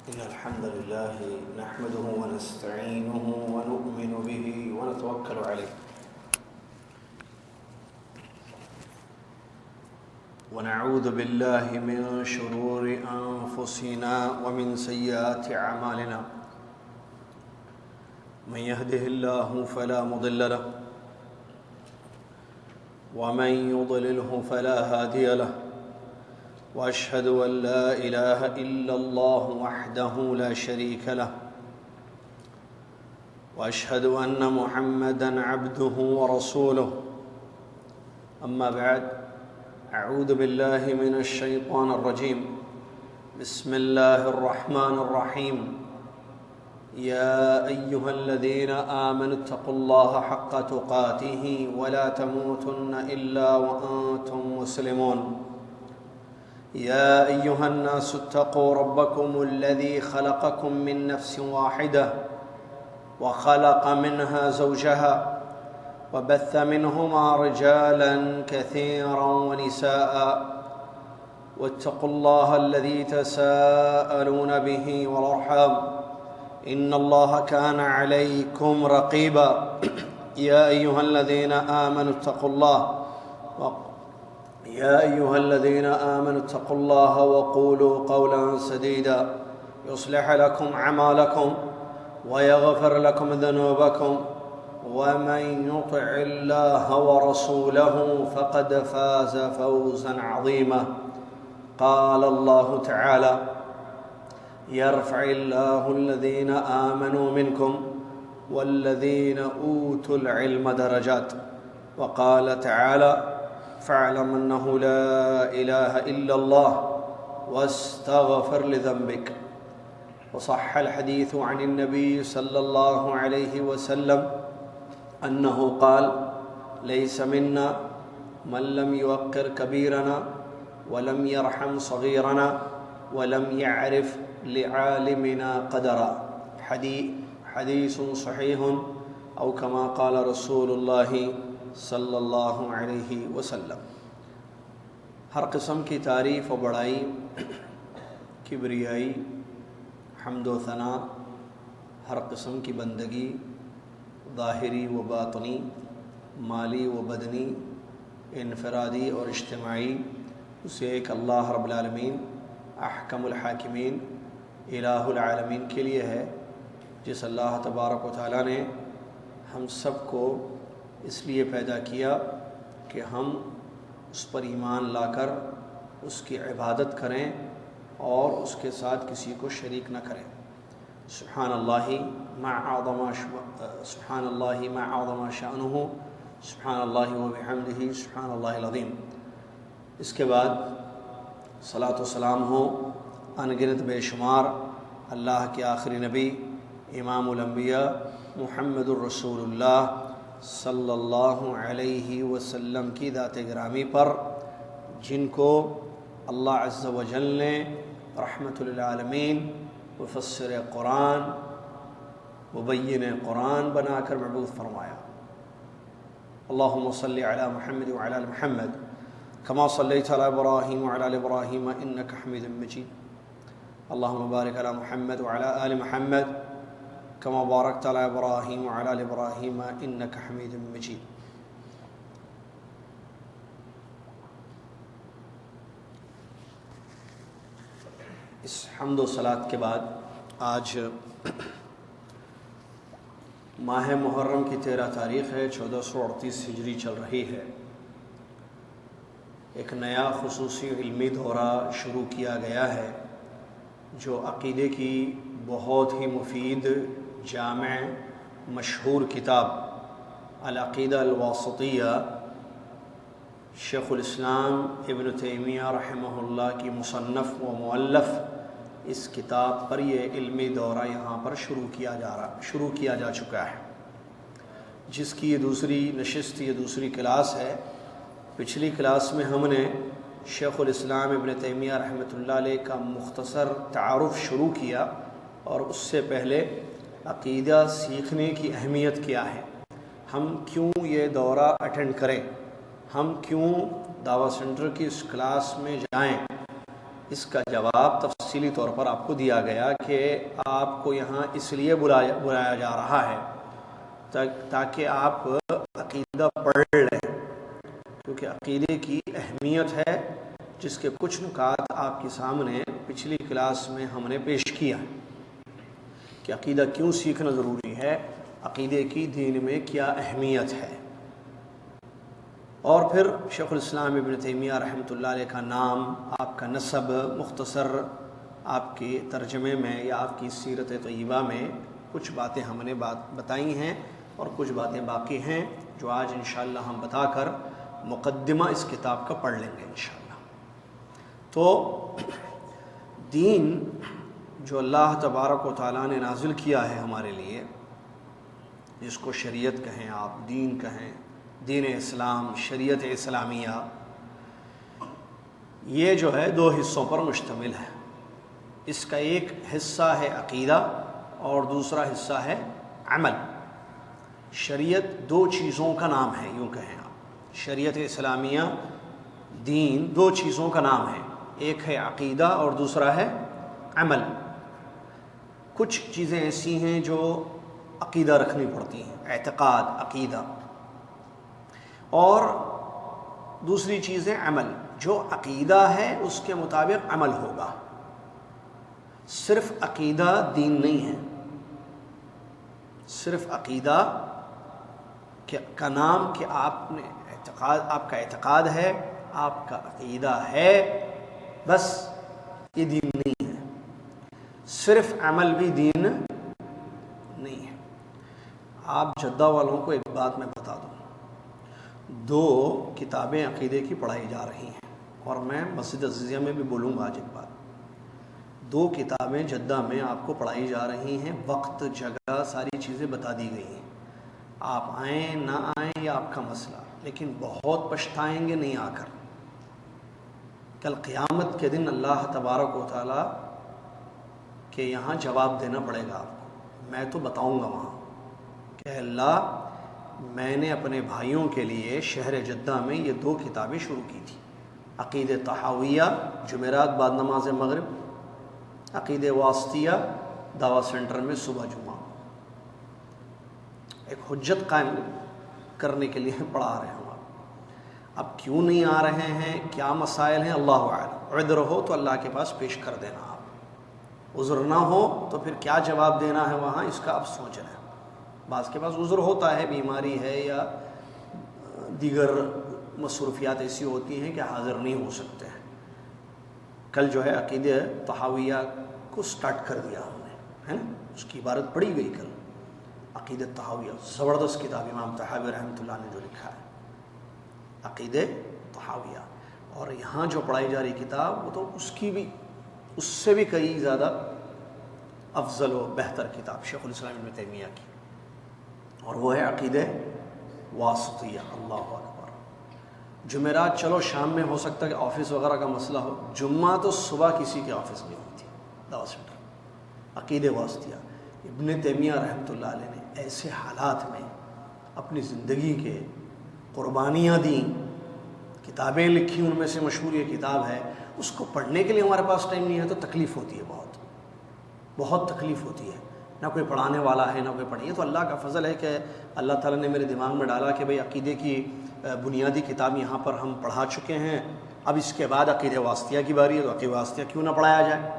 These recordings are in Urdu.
إن الحمد لله نحمده ونستعينه ونؤمن به ونتوكل عليه ونعوذ بالله من شرور أنفسنا ومن سيئات أعمالنا من يهده الله فلا مضل له ومن يضلله فلا هادي له وأشهد أن لا إله إلا الله وحده لا شريك له وأشهد أن محمدًا عبده ورسوله أما بعد أعوذ بالله من الشيطان الرجيم بسم الله الرحمن الرحيم يا أيها الذين آمنوا اتقوا الله حق تقاته ولا تموتن إلا وأنتم مسلمون يا أيها الناس اتقوا ربكم الذي خلقكم من نفس واحدة وخلق منها زوجها وبث منهما رجالا كثيرا ونساء واتقوا الله الذي تساءلون به والأرحام إن الله كان عليكم رقيبا يا أيها الذين آمنوا اتقوا الله وقولوا قولا سديدا يصلح لكم أعمالكم ويغفر لكم ذنوبكم ومن يطع الله ورسوله فقد فاز فوزا عظيما قال الله تعالى يرفع الله الذين آمنوا منكم والذين أوتوا العلم درجات وقال تعالى فاعلم أنه لا إله إلا الله واستغفر لذنبك وصح الحديث عن النبي صلى الله عليه وسلم أنه قال ليس منا من لم يوقر كبيرنا ولم يرحم صغيرنا ولم يعرف لعالمنا قدرا حديث صحيح أو كما قال رسول الله صلی اللہ علیہ وسلم۔ ہر قسم کی تعریف و بڑائی، کبریائی، حمد و ثنا، ہر قسم کی بندگی، ظاہری و باطنی، مالی و بدنی، انفرادی اور اجتماعی، اسے ایک اللہ رب العالمین، احکم الحاکمین، الہ العالمین کے لیے ہے، جس اللہ تبارک و تعالیٰ نے ہم سب کو اس لیے پیدا کیا کہ ہم اس پر ایمان لا کر اس کی عبادت کریں اور اس کے ساتھ کسی کو شریک نہ کریں۔ سبحان اللہ ما اعظم شأنہ، سبحان اللہ و بحمدہ، سبحان اللہ العظیم۔ اس کے بعد صلاۃ و سلام ہو انگنت بے شمار اللہ کے آخری نبی امام الانبیاء محمد الرسول اللہ صلی اللہ علیہ وسلم کی ذات گرامی پر، جن کو اللہ عز و جل نے رحمت للعالمین، مفسر قرآن، مبین قرآن بنا کر مبعوث فرمایا۔ اللہم صلی علی محمد وعلی آل محمد کما صلیت علی ابراہیم وعلی آل ابراہیم انک حمید مجید۔ اللہم بارک علی محمد وعلی آل محمد كما باركت على إبراهيم وعلى آل إبراهيم إنك حميد مجيد۔ اس حمد و صلات کے بعد آج ماہ محرم کی 13 تاریخ ہے، 1438 ہجری چل رہی ہے۔ ایک نیا خصوصی علمی دورہ شروع کیا گیا ہے جو عقیدے کی بہت ہی مفید، جامع، مشہور کتاب العقیدہ الواسطیہ، شیخ الاسلام ابن تیمیہ رحمہ اللہ کی مصنف و مؤلف اس کتاب پر یہ علمی دورہ یہاں پر شروع کیا جا چکا ہے، جس کی یہ دوسری نشست، یہ دوسری کلاس ہے۔ پچھلی کلاس میں ہم نے شیخ الاسلام ابن تیمیہ رحمۃ اللہ علیہ کا مختصر تعارف شروع کیا، اور اس سے پہلے عقیدہ سیکھنے کی اہمیت کیا ہے، ہم کیوں یہ دورہ اٹینڈ کریں، ہم کیوں دعویٰ سینٹر کی اس کلاس میں جائیں، اس کا جواب تفصیلی طور پر آپ کو دیا گیا کہ آپ کو یہاں اس لیے بلایا جا رہا ہے تاکہ آپ عقیدہ پڑھ لیں، کیونکہ عقیدے کی اہمیت ہے، جس کے کچھ نکات آپ کے سامنے پچھلی کلاس میں ہم نے پیش کیا کہ عقیدہ کیوں سیکھنا ضروری ہے، عقیدے کی دین میں کیا اہمیت ہے۔ اور پھر شیخ الاسلام ابن تیمیہ رحمۃ اللہ علیہ کا نام، آپ کا نسب، مختصر آپ کے ترجمے میں یا آپ کی سیرت طیبہ میں کچھ باتیں ہم نے بتائی ہیں اور کچھ باتیں باقی ہیں جو آج انشاءاللہ ہم بتا کر مقدمہ اس کتاب کا پڑھ لیں گے انشاءاللہ۔ تو دین جو اللہ تبارک و تعالیٰ نے نازل کیا ہے ہمارے لیے، جس کو شریعت کہیں، آپ دین کہیں، دین اسلام، شریعت اسلامیہ، یہ جو ہے دو حصوں پر مشتمل ہے۔ اس کا ایک حصہ ہے عقیدہ اور دوسرا حصہ ہے عمل۔ شریعت دو چیزوں کا نام ہے، یوں کہیں آپ، شریعت اسلامیہ، دین دو چیزوں کا نام ہے، ایک ہے عقیدہ اور دوسرا ہے عمل۔ کچھ چیزیں ایسی ہیں جو عقیدہ رکھنی پڑتی ہیں، اعتقاد، عقیدہ، اور دوسری چیز ہے عمل، جو عقیدہ ہے اس کے مطابق عمل ہوگا۔ صرف عقیدہ دین نہیں ہے، صرف عقیدہ کا نام کہ آپ نے اعتقاد، آپ کا اعتقاد ہے، آپ کا عقیدہ ہے، بس یہ دین نہیں ہے۔ صرف عمل بھی دین نہیں ہے۔ آپ جدہ والوں کو ایک بات میں بتا دوں، دو کتابیں عقیدے کی پڑھائی جا رہی ہیں، اور میں مسجد عزیزیہ میں بھی بولوں گا آج ایک بات۔ دو کتابیں جدہ میں آپ کو پڑھائی جا رہی ہیں، وقت، جگہ، ساری چیزیں بتا دی گئی ہیں۔ آپ آئیں نہ آئیں یہ آپ کا مسئلہ، لیکن بہت پچھتائیں گے نہیں آ کر۔ کل قیامت کے دن اللہ تبارک و تعالیٰ کے یہاں جواب دینا پڑے گا آپ کو۔ میں تو بتاؤں گا وہاں کہ اللہ، میں نے اپنے بھائیوں کے لیے شہر جدہ میں یہ دو کتابیں شروع کی تھی، عقید طحاویہ جمعرات بعد نماز مغرب، عقید واسطیہ دعویٰ سینٹر میں صبح جمعہ، ایک حجت قائم کرنے کے لیے پڑھا رہے ہوں آپ۔ اب کیوں نہیں آ رہے ہیں، کیا مسائل ہیں، اللہ اعلم۔ عذر ہو تو اللہ کے پاس پیش کر دینا، آپ عذر نہ ہو تو پھر کیا جواب دینا ہے وہاں، اس کا آپ سوچ رہے ہیں۔ بعض کے پاس عذر ہوتا ہے، بیماری ہے یا دیگر مصروفیات ایسی ہوتی ہیں کہ حاضر نہیں ہو سکتے ہیں۔ کل جو ہے عقید طحاویہ کو سٹارٹ کر دیا ہم نے، ہے نا، اس کی عبارت پڑھی گئی کل۔ عقید طحاویہ زبردست کتاب امام طحاوی رحمۃ اللہ نے جو لکھا ہے، عقید طحاویہ، اور یہاں جو پڑھائی جا رہی کتاب وہ تو اس سے بھی کئی زیادہ افضل و بہتر کتاب شیخ الاسلام ابن تیمیہ کی، اور وہ ہے عقید واسطیہ۔ اللہ اکبر۔ جمعرات چلو شام میں ہو سکتا ہے کہ آفس وغیرہ کا مسئلہ ہو، جمعہ تو صبح کسی کے آفس میں ہوتی دعویٰ سینٹر۔ عقید واسطیہ ابن تیمیہ رحمۃ اللہ علیہ نے ایسے حالات میں اپنی زندگی کے قربانیاں دیں، کتابیں لکھی، ان میں سے مشہور یہ کتاب ہے۔ اس کو پڑھنے کے لیے ہمارے پاس ٹائم نہیں ہے تو تکلیف ہوتی ہے، بہت تکلیف ہوتی ہے، نہ کوئی پڑھانے والا ہے نہ کوئی پڑھی۔ تو اللہ کا فضل ہے کہ اللہ تعالیٰ نے میرے دماغ میں ڈالا کہ بھئی عقیدے کی بنیادی کتاب یہاں پر ہم پڑھا چکے ہیں، اب اس کے بعد عقید واسطیہ کی باری ہے، تو عقید واسطیہ کیوں نہ پڑھایا جائے۔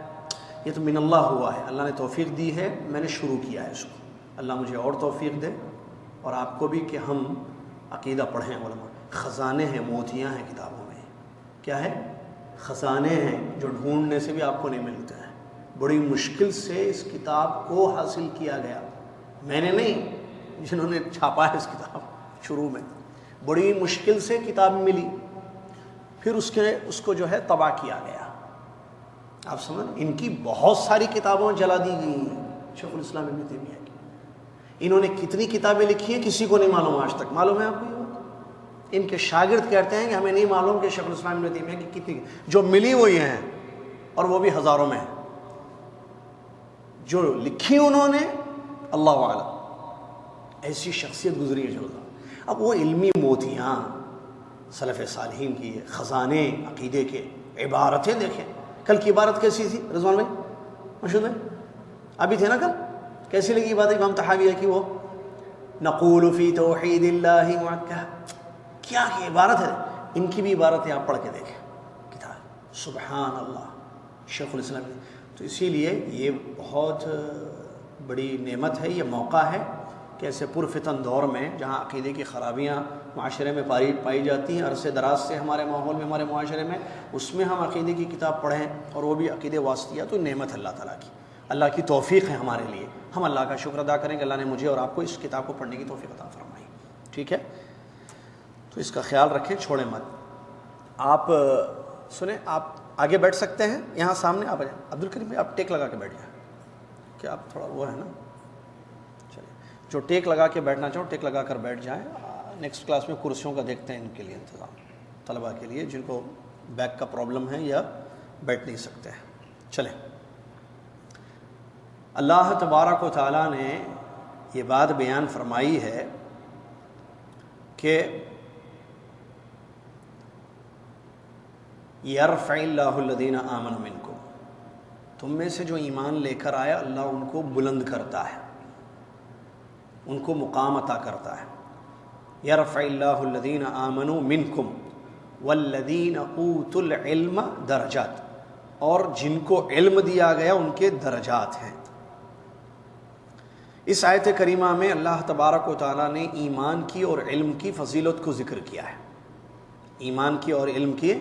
یہ تو من اللہ ہوا ہے، اللہ نے توفیق دی ہے، میں نے شروع کیا ہے اس کو۔ اللہ مجھے اور توفیق دے، اور آپ کو بھی، کہ ہم عقیدہ پڑھیں۔ علماء خزانے ہیں، موتیاں ہیں کتابوں میں، کیا ہے، خزانے ہیں جو ڈھونڈنے سے بھی آپ کو نہیں ملتے ہیں۔ بڑی مشکل سے اس کتاب کو حاصل کیا گیا، میں نے نہیں، جنہوں نے چھاپا ہے اس کتاب شروع میں، بڑی مشکل سے کتاب ملی، پھر اس کو جو ہے طبع کیا گیا۔ آپ سمجھ، ان کی بہت ساری کتابوں جلا دی گئی ہیں شیخ الاسلام ابن تیمیہ کی۔ انہوں نے کتنی کتابیں لکھی ہیں کسی کو نہیں معلوم آج تک، معلوم ہے آپ کو؟ ان کے شاگرد کہتے ہیں کہ ہمیں نہیں معلوم کہ شیخ الاسلام ابن تیمیہ کی کتنی، جو ملی وہ یہ ہیں، اور وہ بھی ہزاروں میں ہیں۔ جو لکھی انہوں نے اللہ اعلم، ایسی شخصیت گزری ہے جو۔ اب وہ علمی موتیاں سلف صالحین کی خزانے عقیدے کے، عبارتیں دیکھیں، کل کی عبارت کیسی تھی رضوان بھائی، مشہور بھائی؟ ابھی تھے نا کل؟ کیسی لگی عبارت امام طحاویہ کی؟ وہ نقول فی توحید اللہ، کیا عبارت ہے! ان کی بھی عبارتیں آپ پڑھ کے دیکھیں کتاب، سبحان اللہ، شیخ الاسلام نے. تو اسی لیے یہ بہت بڑی نعمت ہے، یہ موقع ہے کہ ایسے پرفتن دور میں جہاں عقیدے کی خرابیاں معاشرے میں پائی جاتی ہیں عرصے دراز سے ہمارے ماحول میں، ہمارے معاشرے میں، اس میں ہم عقیدے کی کتاب پڑھیں، اور وہ بھی عقیدے واسطیہ، تو نعمت اللہ تعالیٰ کی، اللہ کی توفیق ہے ہمارے لیے. ہم اللہ کا شکر ادا کریں کہ اللہ نے مجھے اور آپ کو اس کتاب کو پڑھنے کی توفیق عطا فرمائی. ٹھیک ہے، تو اس کا خیال رکھیں، چھوڑیں مت. آپ سنیں، آپ آگے بیٹھ سکتے ہیں، یہاں سامنے آپ آ جائیں. عبد الکریم بھائی آپ ٹیک لگا کے بیٹھ جائیں، کہ آپ تھوڑا وہ ہے نا. چلیے، جو ٹیک لگا کے بیٹھنا چاہو ٹیک لگا کر بیٹھ جائیں. نیکسٹ کلاس میں کرسیوں کا دیکھتے ہیں ان کے لیے انتظام، طلباء کے لیے جن کو بیک کا پرابلم ہے یا بیٹھ نہیں سکتے ہیں. چلیں، اللہ تبارک و تعالیٰ نے یہ بات بیان فرمائی ہے کہ یرفع اللہ الذین آمنوا منکم، تم میں سے جو ایمان لے کر آیا اللہ ان کو بلند کرتا ہے، ان کو مقام عطا کرتا ہے. یرفع اللہ الذین آمنوا منکم والذین اوتوا العلم درجات، اور جن کو علم دیا گیا ان کے درجات ہیں. اس آیت کریمہ میں اللہ تبارک و تعالیٰ نے ایمان کی اور علم کی فضیلت کو ذکر کیا ہے. ایمان کی اور علم کی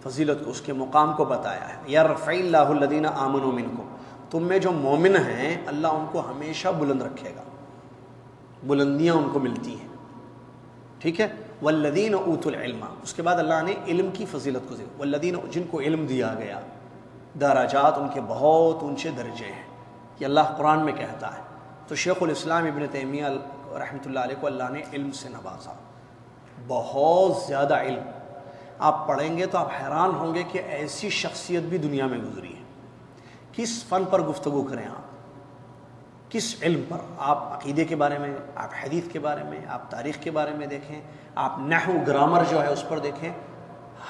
فضیلت کو، اس کے مقام کو بتایا ہے. یرفع اللہ الذین آمنوا منکم، تم میں جو مومن ہیں اللہ ان کو ہمیشہ بلند رکھے گا، بلندیاں ان کو ملتی ہیں. ٹھیک ہے، والذین اوتوا العلم، اس کے بعد اللہ نے علم کی فضیلت کو ذکر، والذین، جن کو علم دیا گیا، درجات، ان کے بہت اونچے درجے ہیں. یہ اللہ قرآن میں کہتا ہے. تو شیخ الاسلام ابن تیمیہ رحمۃ اللہ علیہ کو اللہ نے علم سے نوازا، بہت زیادہ علم. آپ پڑھیں گے تو آپ حیران ہوں گے کہ ایسی شخصیت بھی دنیا میں گزری ہے. کس فن پر گفتگو کریں آپ، کس علم پر؟ آپ عقیدے کے بارے میں، آپ حدیث کے بارے میں، آپ تاریخ کے بارے میں دیکھیں، آپ نحو گرامر جو ہے اس پر دیکھیں،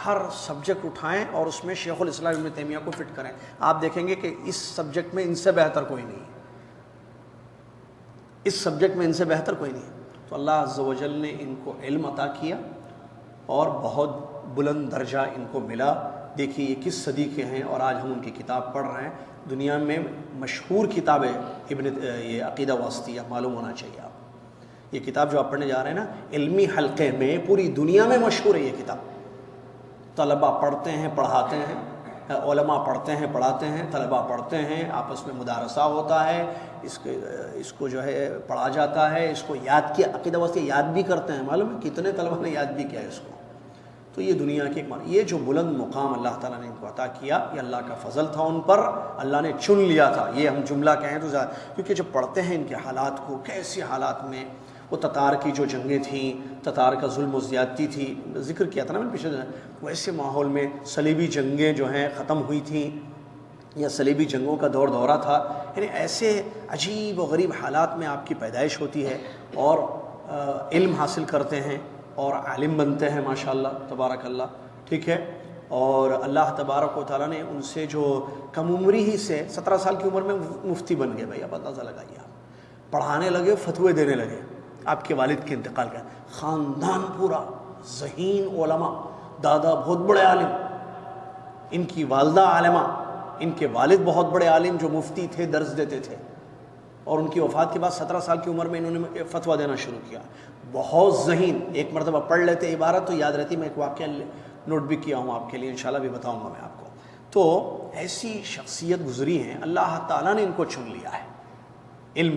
ہر سبجیکٹ اٹھائیں اور اس میں شیخ الاسلام ابن تیمیہ کو فٹ کریں. آپ دیکھیں گے کہ اس سبجیکٹ میں ان سے بہتر کوئی نہیں ہے، اس سبجیکٹ میں ان سے بہتر کوئی نہیں. تو اللہ عز و جل نے ان کو علم عطا کیا اور بہت بلند درجہ ان کو ملا. دیکھیے یہ کس صدی کے ہیں اور آج ہم ان کی کتاب پڑھ رہے ہیں. دنیا میں مشہور کتاب ہے یہ عقیدہ واسطیہ، معلوم ہونا چاہیے آپ. یہ کتاب جو آپ پڑھنے جا رہے ہیں نا، علمی حلقے میں پوری دنیا میں مشہور ہے یہ کتاب. طلباء پڑھتے ہیں، پڑھاتے ہیں، علماء پڑھتے ہیں، پڑھاتے ہیں، طلباء پڑھتے ہیں، آپس میں مدارسہ ہوتا ہے، اس کو جو ہے پڑھا جاتا ہے، اس کو یاد کیا، عقیدہ واسطے یاد بھی کرتے ہیں. معلوم ہے کتنے طلباء نے یاد بھی کیا اس کو. تو یہ دنیا کی ایک یہ جو بلند مقام اللہ تعالیٰ نے ان کو عطا کیا، یہ اللہ کا فضل تھا ان پر، اللہ نے چن لیا تھا. یہ ہم جملہ کہیں تو زیادہ، کیونکہ جب پڑھتے ہیں ان کے حالات کو، کیسے حالات میں وہ تتار کی جو جنگیں تھیں، تتار کا ظلم و زیادتی تھی، ذکر کیا تھا نا میں پچھلے دن، ویسے ماحول میں صلیبی جنگیں جو ہیں ختم ہوئی تھیں، یا صلیبی جنگوں کا دورہ تھا. یعنی ایسے عجیب و غریب حالات میں آپ کی پیدائش ہوتی ہے اور علم حاصل کرتے ہیں اور عالم بنتے ہیں ماشاءاللہ تبارک اللہ. ٹھیک ہے، اور اللہ تبارک و تعالیٰ نے ان سے جو کم عمری ہی سے 17 سال کی عمر میں مفتی بن گئے. بھائی اب اندازہ لگائیے، آپ پڑھانے لگے، فتوے دینے لگے. آپ کے والد کے انتقال کا خاندان پورا ذہین علماء، دادا بہت بڑے عالم، ان کی والدہ عالمہ، ان کے والد بہت بڑے عالم جو مفتی تھے، درس دیتے تھے. اور ان کی وفات کے بعد 17 سال کی عمر میں انہوں نے فتویٰ دینا شروع کیا. بہت ذہین، ایک مرتبہ پڑھ لیتے عبارت تو یاد رہتی. میں ایک واقعہ نوٹ بھی کیا ہوں آپ کے لیے، انشاءاللہ بھی بتاؤں گا میں آپ کو. تو ایسی شخصیت گزری ہیں، اللہ تعالیٰ نے ان کو چن لیا ہے، علم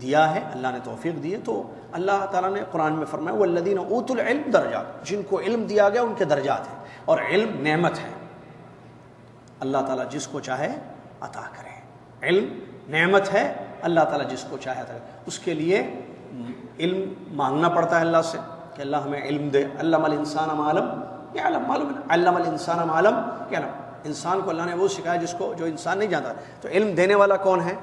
دیا ہے، اللہ نے توفیق دی ہے. تو اللہ تعالیٰ نے قرآن میں فرمایا والذین اوتوا العلم درجات، جن کو علم دیا گیا ان کے درجات ہیں. اور علم نعمت ہے، اللہ تعالیٰ جس کو چاہے عطا کرے. علم نعمت ہے، اللہ تعالیٰ جس کو چاہے عطا کرے. اس کے لیے علم مانگنا پڑتا ہے اللہ سے کہ اللہ ہمیں علم دے. علم الانسان ما لم یعلم، معلوم ہے، علم الانسان ما لم یعلم. انسان کو اللہ نے وہ سکھایا جس کو جو انسان نہیں جانتا. تو علم دینے والا کون ہے؟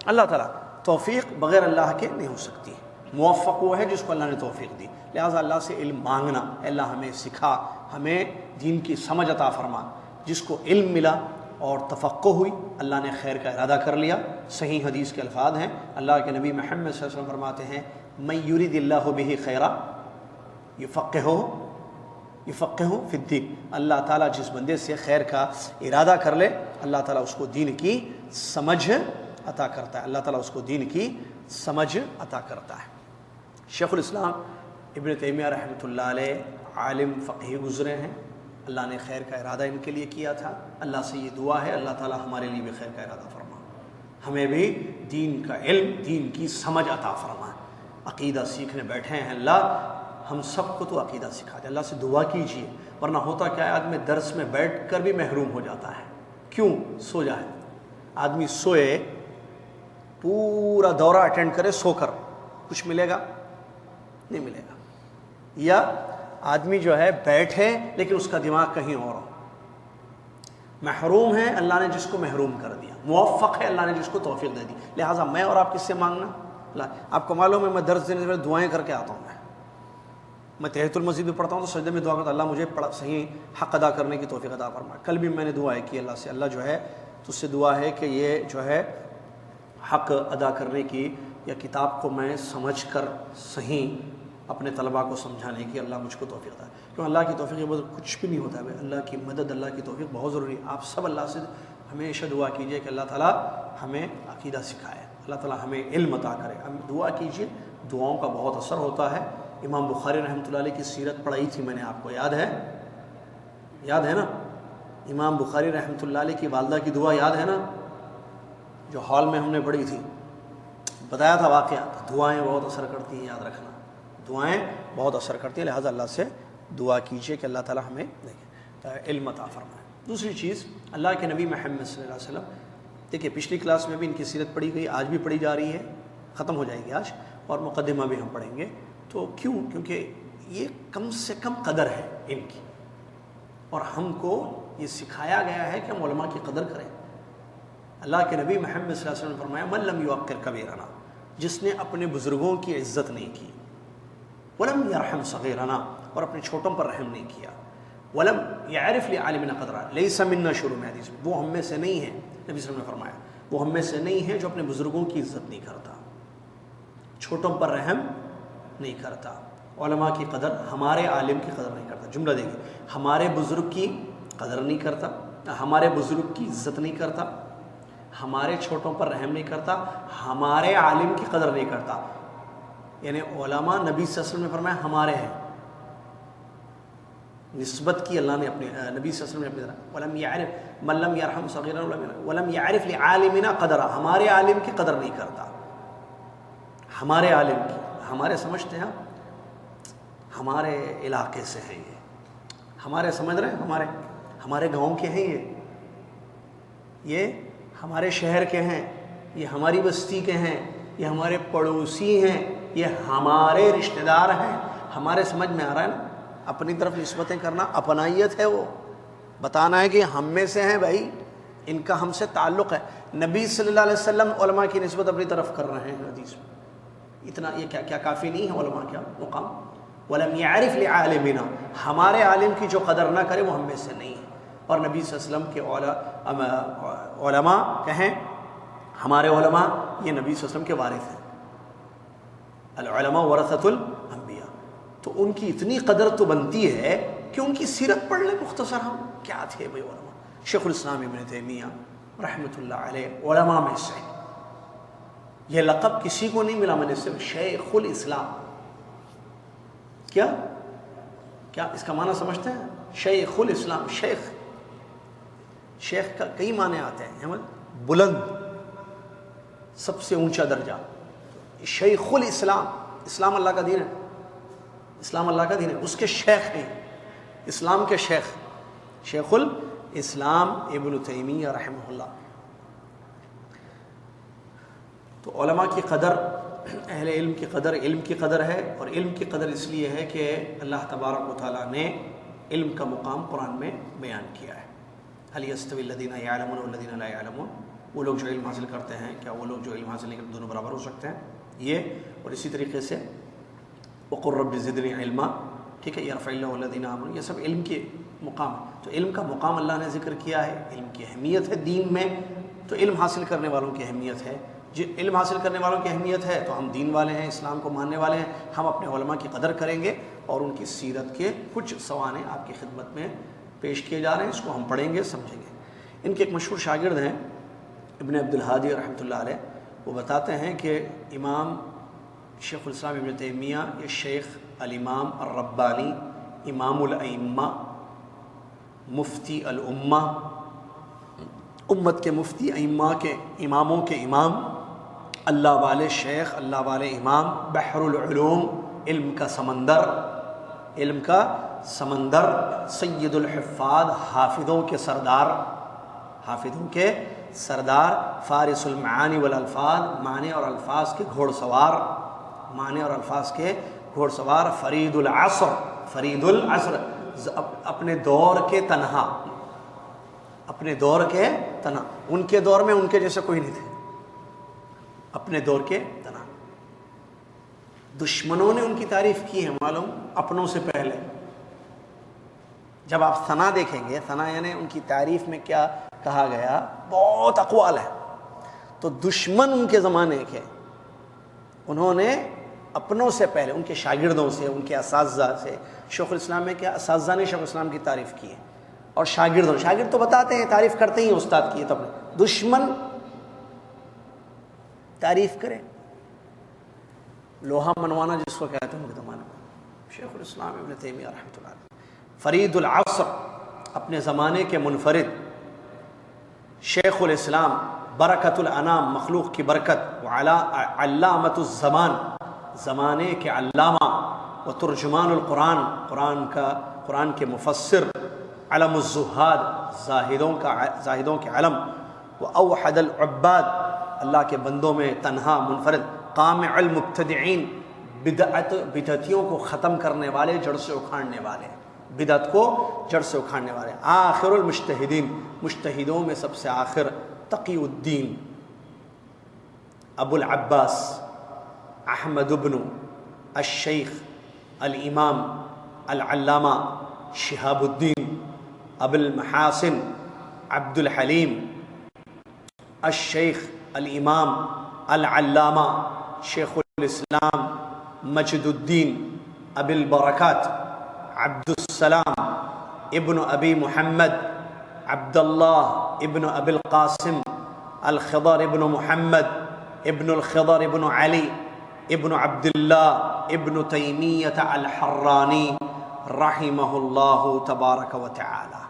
اللہ تعالیٰ. توفیق بغیر اللہ کے نہیں ہو سکتی. موفق وہ ہے جس کو اللہ نے توفیق دی. لہٰذا اللہ سے علم مانگنا، اللہ ہمیں سکھا، ہمیں دین کی سمجھ عطا فرما. جس کو علم ملا اور تفقہ ہوئی، اللہ نے خیر کا ارادہ کر لیا۔ صحیح حدیث کے الفاظ ہیں، اللہ کے نبی محمد صلی اللہ علیہ وسلم فرماتے ہیں من یرید اللہ بہ خیرا یفقہہ فی الدین، اللہ تعالیٰ جس بندے سے خیر کا ارادہ کر لے اللہ تعالیٰ اس کو دین کی سمجھ عطا کرتا ہے، اللہ تعالیٰ اس کو دین کی سمجھ عطا کرتا ہے۔ شیخ الاسلام ابن تیمیہ رحمۃ اللہ علیہ عالم فقیہ گزرے ہیں، اللہ نے خیر کا ارادہ ان کے لیے کیا تھا۔ اللہ سے یہ دعا ہے اللہ تعالیٰ ہمارے لیے بھی خیر کا ارادہ فرما، ہمیں بھی دین کا علم، دین کی سمجھ عطا فرما۔ عقیدہ سیکھنے بیٹھے ہیں، اللہ ہم سب کو تو عقیدہ سکھا دے، اللہ سے دعا کیجیے، ورنہ ہوتا کیا ہے آدمی درس میں بیٹھ کر بھی محروم ہو جاتا ہے۔ کیوں؟ سو جائے، آدمی سوئے، پورا دورہ اٹینڈ کرے سو کر، کچھ ملے گا؟ نہیں ملے گا۔ یا آدمی جو ہے بیٹھے لیکن اس کا دماغ کہیں اور ہو، محروم ہے اللہ نے جس کو محروم کر دیا، موفق ہے اللہ نے جس کو توفیق دے دی۔ لہٰذا میں اور آپ کس سے مانگنا؟ آپ کو معلوم ہے میں درس دینے سے پہلے دعائیں کر کے آتا ہوں، میں تحیۃ المسجد میں پڑھتا ہوں تو سجدے میں دعا کرتا ہوں اللہ مجھے صحیح حق ادا کرنے کی توفیق عطا فرما۔ کل بھی میں نے دعائیں کی اللہ سے، اللہ جو ہے تو اس سے دعا ہے کہ یہ جو ہے حق ادا کرنے کی، یا کتاب کو میں سمجھ کر صحیح اپنے طلباء کو سمجھانے کی اللہ مجھ کو توفیق عطا، کیوں اللہ کی توفیق بغیر کچھ بھی نہیں ہوتا ہے۔ اللہ کی مدد، اللہ کی توفیق بہت ضروری ہے۔ آپ سب اللہ سے ہمیشہ دعا کیجئے کہ اللہ تعالیٰ ہمیں عقیدہ سکھائے، اللہ تعالیٰ ہمیں علم عطا کرے۔ دعا کیجئے، دعاؤں کا بہت اثر ہوتا ہے۔ امام بخاری رحمۃ اللہ علیہ کی سیرت پڑھائی تھی میں نے آپ کو، یاد ہے نا؟ امام بخاری رحمۃ اللہ علیہ کی والدہ کی دعا یاد ہے نا، جو ہال میں ہم نے پڑھی تھی، بتایا تھا واقعہ۔ دعائیں بہت اثر کرتی ہیں، یاد رکھنا، دعائیں بہت اثر کرتی ہیں، لہٰذا اللہ سے دعا کیجیے کہ اللہ تعالیٰ ہمیں علم عطا فرمائے۔ دوسری چیز، اللہ کے نبی محمد صلی اللہ علیہ وسلم، دیکھیے پچھلی کلاس میں بھی ان کی سیرت پڑھی گئی، آج بھی پڑھی جا رہی ہے، ختم ہو جائے گی آج، اور مقدمہ بھی ہم پڑھیں گے۔ تو کیوں؟ کیونکہ یہ کم سے کم قدر ہے ان کی، اور ہم کو یہ سکھایا گیا ہے کہ ہم علماء کی قدر کریں۔ اللہ کے نبی محمد صلی اللہ علیہ وسلم نے فرمایا من لم یوقر کبیرنا، جس نے اپنے بزرگوں کی عزت نہیں کی، ولم یرحم صغیرنا، اور اپنے چھوٹوں پر رحم نہیں کیا، ولم یعرف لعالمنا قدرا لیس منا، شروع میں حدیث میں، وہ ہم میں سے نہیں ہے، نبی صلی اللہ علیہ وسلم نے فرمایا وہ ہم میں سے نہیں ہے جو اپنے بزرگوں کی عزت نہیں کرتا، چھوٹوں پر رحم نہیں کرتا، علماء کی قدر، ہمارے عالم کی قدر نہیں کرتا۔ جملہ دیکھیں، ہمارے بزرگ کی قدر نہیں کرتا، ہمارے بزرگ کی عزت نہیں کرتا، ہمارے چھوٹوں پر رحم نہیں کرتا، ہمارے عالم کی قدر نہیں کرتا۔ یعنی علماء نبی صلی اللہ علیہ وسلم نے فرمایا ہمارے ہیں، نسبت کی اللہ نے اپنے نبی صلی اللہ علیہ وسلم نے اپنی طرح، ولم یعرف من لم یرحم صغیرنا ولم یعرف لعالمنا قدرا، ہمارے عالم کی قدر نہیں کرتا، ہمارے عالم کی، ہمارے سمجھتے ہیں ہمارے علاقے سے ہیں یہ، ہمارے سمجھ رہے ہیں، ہمارے گاؤں کے ہیں یہ ہمارے شہر کے ہیں، یہ ہماری بستی کے ہیں، یہ ہمارے پڑوسی ہیں، یہ ہمارے رشتہ دار ہیں، ہمارے سمجھ میں آ رہا ہے نا؟ اپنی طرف نسبتیں کرنا اپنائیت ہے، وہ بتانا ہے کہ ہم میں سے ہیں بھائی، ان کا ہم سے تعلق ہے۔ نبی صلی اللہ علیہ وسلم علماء کی نسبت اپنی طرف کر رہے ہیں حدیث میں، اتنا یہ کیا کافی نہیں ہے علماء کیا مقام؟ ولم یعرف لعالمنا، ہمارے عالم کی جو قدر نہ کرے وہ ہم میں سے نہیں ہے۔ اور نبی صلی اللہ علیہ وسلم کے علماء کہیں، ہمارے علماء یہ نبی صلی اللہ علیہ وسلم کے وارث ہیں، العلماء ورثۃ الانبیاء، تو ان کی اتنی قدر تو بنتی ہے کہ ان کی سیرت پڑھ لیں مختصر، ہم کیا تھے بھائی علماء۔ شیخ الاسلام ابن تیمیہ رحمۃ اللہ علیہ علماء میں سے، یہ لقب کسی کو نہیں ملا، میں نے صرف شیخ الاسلام، کیا اس کا معنی سمجھتے ہیں؟ شیخ الاسلام، شیخ کا کئی معنی آتے ہیں، بلند، سب سے اونچا درجہ، شیخ الاسلام، اسلام اللہ کا دین ہے، اسلام اللہ کا دین ہے، اس کے شیخ ہیں، اسلام کے شیخ الاسلام ابن تیمیہ رحمہ اللہ۔ تو علماء کی قدر، اہل علم کی قدر، علم کی قدر ہے، اور علم کی قدر اس لیے ہے کہ اللہ تبارک و تعالیٰ نے علم کا مقام قرآن میں بیان کیا ہے۔ هل يستوي الذين يعلمون والذين لا يعلمون، وہ لوگ جو علم حاصل کرتے ہیں، کیا وہ لوگ جو علم حاصل نہیں کرتے دونوں برابر ہو سکتے ہیں؟ یہ، اور اسی طریقے سے وقل رب زدنی علما، ٹھیک ہے، یرفع اللہ الذین آمنوا، یہ سب علم کے مقام ہے۔ تو علم کا مقام اللہ نے ذکر کیا ہے، علم کی اہمیت ہے دین میں، تو علم حاصل کرنے والوں کی اہمیت ہے. علم حاصل کرنے والوں کی اہمیت ہے تو ہم دین والے ہیں، اسلام کو ماننے والے ہیں، ہم اپنے علماء کی قدر کریں گے اور ان کی سیرت کے کچھ سوانح آپ کی خدمت میں پیش کیے جا رہے ہیں، اس کو ہم پڑھیں گے، سمجھیں گے. ان کے ایک مشہور شاگرد ہیں ابن عبد الہادی رحمۃ اللہ علیہ، وہ بتاتے ہیں کہ امام شیخ الاسلام ابن تیمیہ یہ شیخ الامام الربانی، امام الائمہ، مفتی الامہ، امت کے مفتی، ائمہ کے اماموں کے امام، اللہ والے شیخ، اللہ والے امام، بحر العلوم، علم کا سمندر، علم کا سمندر، سید الحفاظ، حافظوں کے سردار، حافظوں کے سردار، فارس المعانی والالفاظ، معنی اور الفاظ کے گھوڑ سوار، معنی اور الفاظ کے گھوڑ سوار، فرید العصر، فرید العصر، اپنے دور کے تنہا، اپنے دور کے تنہا، ان کے دور میں ان کے جیسے کوئی نہیں تھے، اپنے دور کے تنہا. دشمنوں نے ان کی تعریف کی ہے معلوم، اپنوں سے پہلے. جب آپ ثنا دیکھیں گے، ثنا یعنی ان کی تعریف میں کیا کہا گیا، بہت اقوال ہے. تو دشمن ان کے زمانے کے، انہوں نے اپنوں سے پہلے ان کے شاگردوں سے، ان کے اساتذہ سے، شیخ الاسلام میں کیا اساتذہ نے شیخ الاسلام کی تعریف کی ہے، اور شاگرد تو بتاتے ہیں، تعریف کرتے ہی استاد کی ہے، تب دشمن تعریف کرے. لوہا منوانا جس کو کہتے ہیں ان کے زمانے میں، شیخ الاسلام ابن تیمیہ رحمۃ اللہ علیہ. فرید العصر، اپنے زمانے کے منفرد، شیخ الاسلام، برکت الانام، مخلوق کی برکت، علامۃ الزمان، زمانے کے علامہ، و ترجمان القرآن، قرآن کے مفسر، علم الزہاد، زاہدوں کے علم، و اوحد العباد، اللہ کے بندوں میں تنہا منفرد، قامع المبتدعین، بدعتیوں کو ختم کرنے والے، جڑ سے اکھاڑنے والے، بدعت کو جڑ سے اکھاڑنے والے، آخر المجتہدین، مجتہدوں میں سب سے آخر، تقی الدین، ابو العباس احمد بن الشیخ الامام العلامہ شہاب الدین ابو المحاسن عبد الحلیم الشیخ الامام العلامہ شیخ الاسلام مجد الدین ابی البرکات عبد السلام ابن ابی محمد عبداللہ ابن ابی القاسم الخضر ابن محمد ابن الخضر ابن علی ابن عبداللہ ابن تیمیہ الحرانی رحمہ اللہ تبارک و تعالی.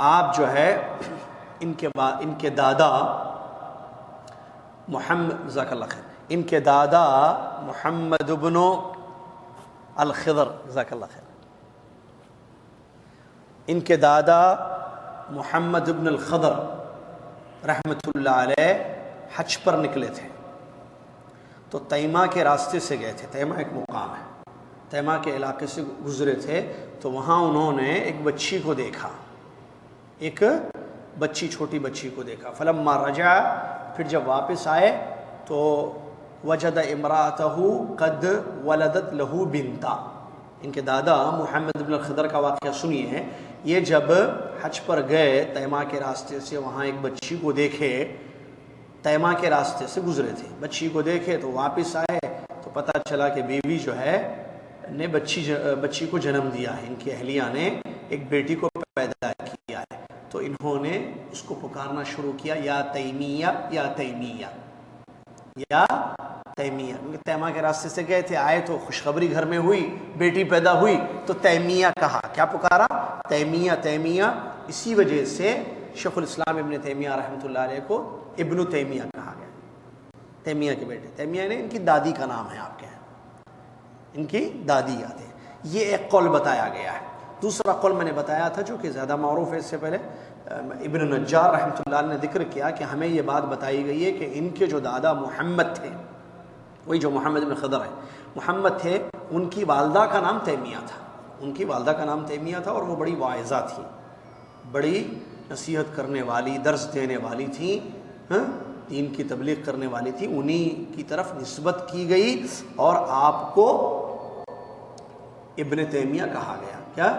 آپ جو ہے ان کے دادا محمد، جزاک اللہ خیر، ان کے دادا محمد ابن الخضر، جزاک اللہ خیر، ان کے دادا محمد ابن الخضر رحمۃ اللہ علیہ حج پر نکلے تھے، تو تیمہ کے راستے سے گئے تھے. تیمہ ایک مقام ہے، تیمہ کے علاقے سے گزرے تھے، تو وہاں انہوں نے ایک بچی کو دیکھا، ایک بچی، چھوٹی بچی کو دیکھا. فلما رجع، پھر جب واپس آئے تو وجد امرأتہ قد ولدت لہو بنتا. ان کے دادا محمد بن الخضر کا واقعہ سنیے. یہ جب حج پر گئے تیمہ کے راستے سے، وہاں ایک بچی کو دیکھے، تیمہ کے راستے سے گزرے تھے، بچی کو دیکھے تو واپس آئے تو پتہ چلا کہ بیوی جو ہے نے بچی کو جنم دیا ہے، ان کی اہلیہ نے ایک بیٹی کو پیدا کیا ہے. تو انہوں نے اس کو پکارنا شروع کیا، یا تیمیہ یا تیمیہ یا تیمیہ. کیونکہ تیمہ کے راستے سے گئے تھے، آئے تو خوشخبری گھر میں ہوئی، بیٹی پیدا ہوئی تو تیمیہ کہا. کیا پکارا؟ تیمیہ تیمیہ. اسی وجہ سے شیخ الاسلام ابن تیمیہ رحمۃ اللہ علیہ کو ابن تیمیہ کہا گیا، تیمیہ کے بیٹے. تیمیہ نے ان کی دادی کا نام ہے، آپ کے ہیں، ان کی دادی یاد ہے. یہ ایک قول بتایا گیا ہے. دوسرا قول میں نے بتایا تھا جو کہ زیادہ معروف ہے، اس سے پہلے ابن نجار رحمۃ اللہ علیہ نے ذکر کیا کہ ہمیں یہ بات بتائی گئی ہے کہ ان کے جو دادا محمد تھے، وہی جو محمد بن خضر ہے، محمد تھے، ان کی والدہ کا نام تیمیہ تھا. ان کی والدہ کا نام تیمیہ تھا، اور وہ بڑی واعظہ تھی، بڑی نصیحت کرنے والی، درس دینے والی تھی، دین کی تبلیغ کرنے والی تھی. انہی کی طرف نسبت کی گئی اور آپ کو ابن تیمیہ کہا گیا. کیا؟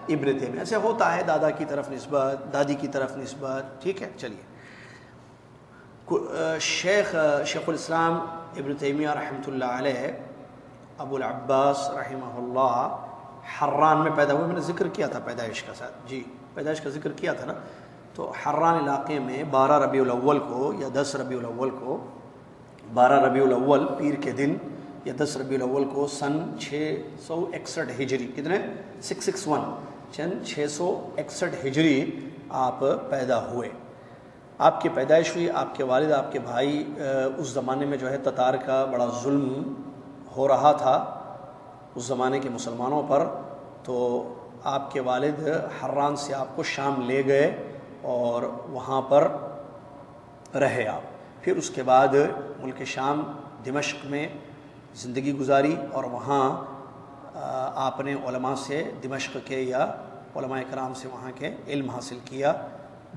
ابن تیمیہ. ایسے ہوتا ہے دادا کی طرف نسبت، دادی کی طرف نسبت. ٹھیک ہے. چلیے، شیخ الاسلام ابن تیمیہ رحمۃ اللہ علیہ ابو العباس رحمہ اللہ حران میں پیدا ہوئے. میں نے ذکر کیا تھا پیدائش کا ساتھ، جی پیدائش کا ذکر کیا تھا نا. تو حران علاقے میں 12 ربیع الاول کو یا 10 ربیع الاول کو، 12 ربیع الاول پیر کے دن یا 10 ربیع الاول کو سن 661 ہجری، کتنے 661 661 ہجری آپ پیدا ہوئے. آپ کی پیدائش ہوئی. آپ کے والد، آپ کے بھائی، اس زمانے میں جو ہے تتار کا بڑا ظلم ہو رہا تھا اس زمانے کے مسلمانوں پر. تو آپ کے والد حران سے آپ کو شام لے گئے اور وہاں پر رہے آپ. پھر اس کے بعد ملک شام دمشق میں زندگی گزاری اور وہاں آپ نے علماء سے دمشق کے یا علماء کرام سے وہاں کے علم حاصل کیا.